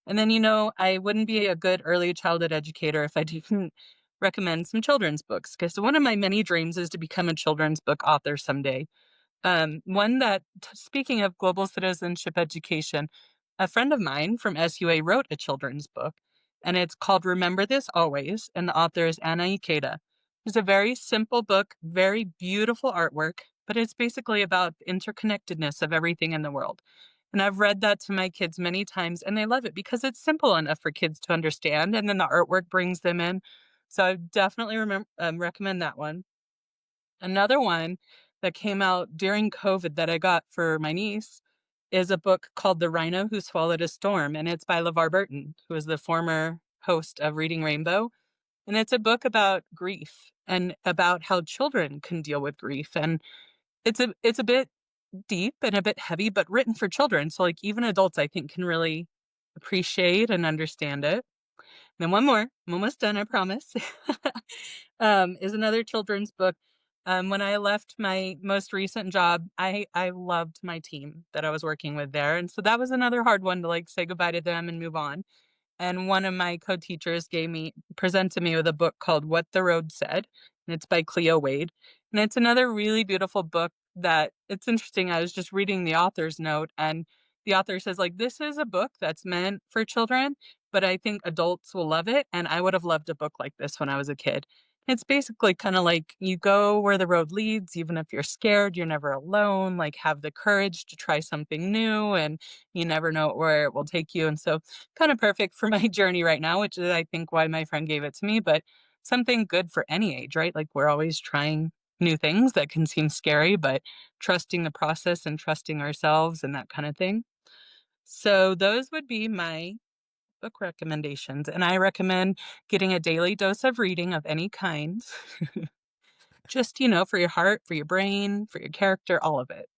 And then, I wouldn't be a good early childhood educator if I didn't recommend some children's books, because one of my many dreams is to become a children's book author someday. One that, speaking of global citizenship education, a friend of mine from SUA wrote a children's book, and it's called Remember This Always, and the author is Anna Ikeda. It's a very simple book, very beautiful artwork, but it's basically about the interconnectedness of everything in the world. And I've read that to my kids many times, and they love it because it's simple enough for kids to understand, and then the artwork brings them in. So I definitely recommend that one. Another one that came out during COVID that I got for my niece is a book called The Rhino Who Swallowed a Storm, and it's by LeVar Burton, who is the former host of Reading Rainbow. And it's a book about grief and about how children can deal with grief. And it's a bit deep and a bit heavy, but written for children. So like even adults, I think, can really appreciate and understand it. And then one more, I'm almost done, I promise. Is another children's book. When I left my most recent job, I loved my team that I was working with there, and so that was another hard one to, like, say goodbye to them and move on. And one of my co-teachers presented me with a book called What the Road Said, and it's by Cleo Wade. And it's another really beautiful book that it's interesting, I was just reading the author's note, and the author says, like, "This is a book that's meant for children, but I think adults will love it, and I would have loved a book like this when I was a kid." It's basically kinda like you go where the road leads, even if you're scared, you're never alone, like, have the courage to try something new, and you never know where it will take you, and so kinda perfect for my journey right now, which is, I think, why my friend gave it to me, but something good for any age, right? Like, we're always trying new things that can seem scary, but trusting the process and trusting ourselves and that kinda thing. So those would be my book recommendations, and I recommend getting a daily dose of reading of any kind. Just, for your heart, for your brain, for your character, all of it.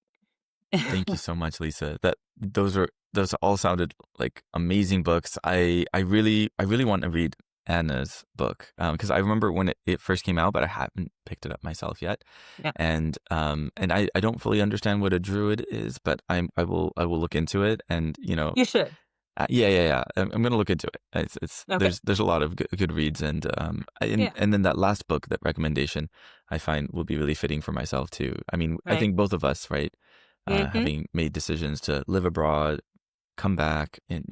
Thank you so much, Lisa. Those all sounded like amazing books. I really want to read Anna's book because I remember when it first came out, but I haven't picked it up myself yet. Yeah, And I don't fully understand what a druid is, but I will look into it. And you should. yeah. I'm gonna look into it. It's Okay. there's a lot of good reads, and and Yeah, and then that last book, that recommendation, I find will be really fitting for myself too. I mean, I right. think both of us, right, Mhm, having made decisions to live abroad, come back, and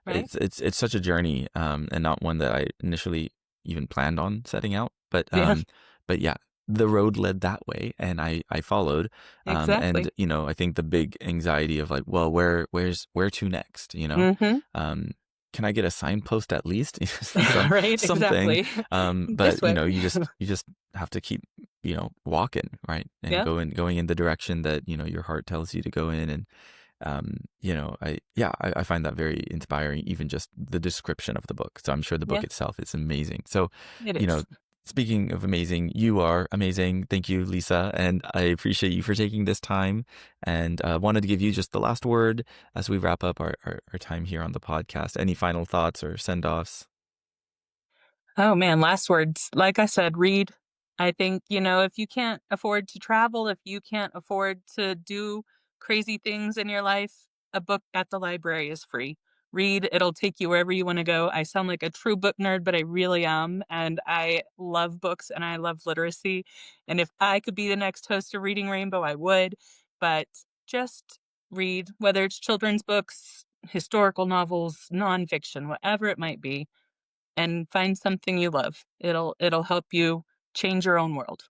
right? it's such a journey, and not one that I initially even planned on setting out, Yeah, but yeah, the road led that way, and I followed, and exactly. I think the big anxiety of like, well, where to next, Mhm. um, can I get a signpost at least, Right, something, exactly. but This way. you just have to keep walking, right, and Yeah, going in the direction that your heart tells you to go in. And I find that very inspiring, even just the description of the book. So I'm sure the book yeah, itself is amazing. So, it you know, is. speaking of amazing, you are amazing. Thank you, Lisa. And I appreciate you for taking this time, and wanted to give you just the last word as we wrap up our time here on the podcast. Any final thoughts or send offs? Oh man, last words. Like I said, read. I think, if you can't afford to travel, if you can't afford to do crazy things in your life, a book at the library is free. Read, it'll take you wherever you want to go. I sound like a true book nerd, but I really am. And I love books and I love literacy. And if I could be the next host of Reading Rainbow, I would. But just read, whether it's children's books, historical novels, nonfiction, whatever it might be, and find something you love. It'll help you change your own world.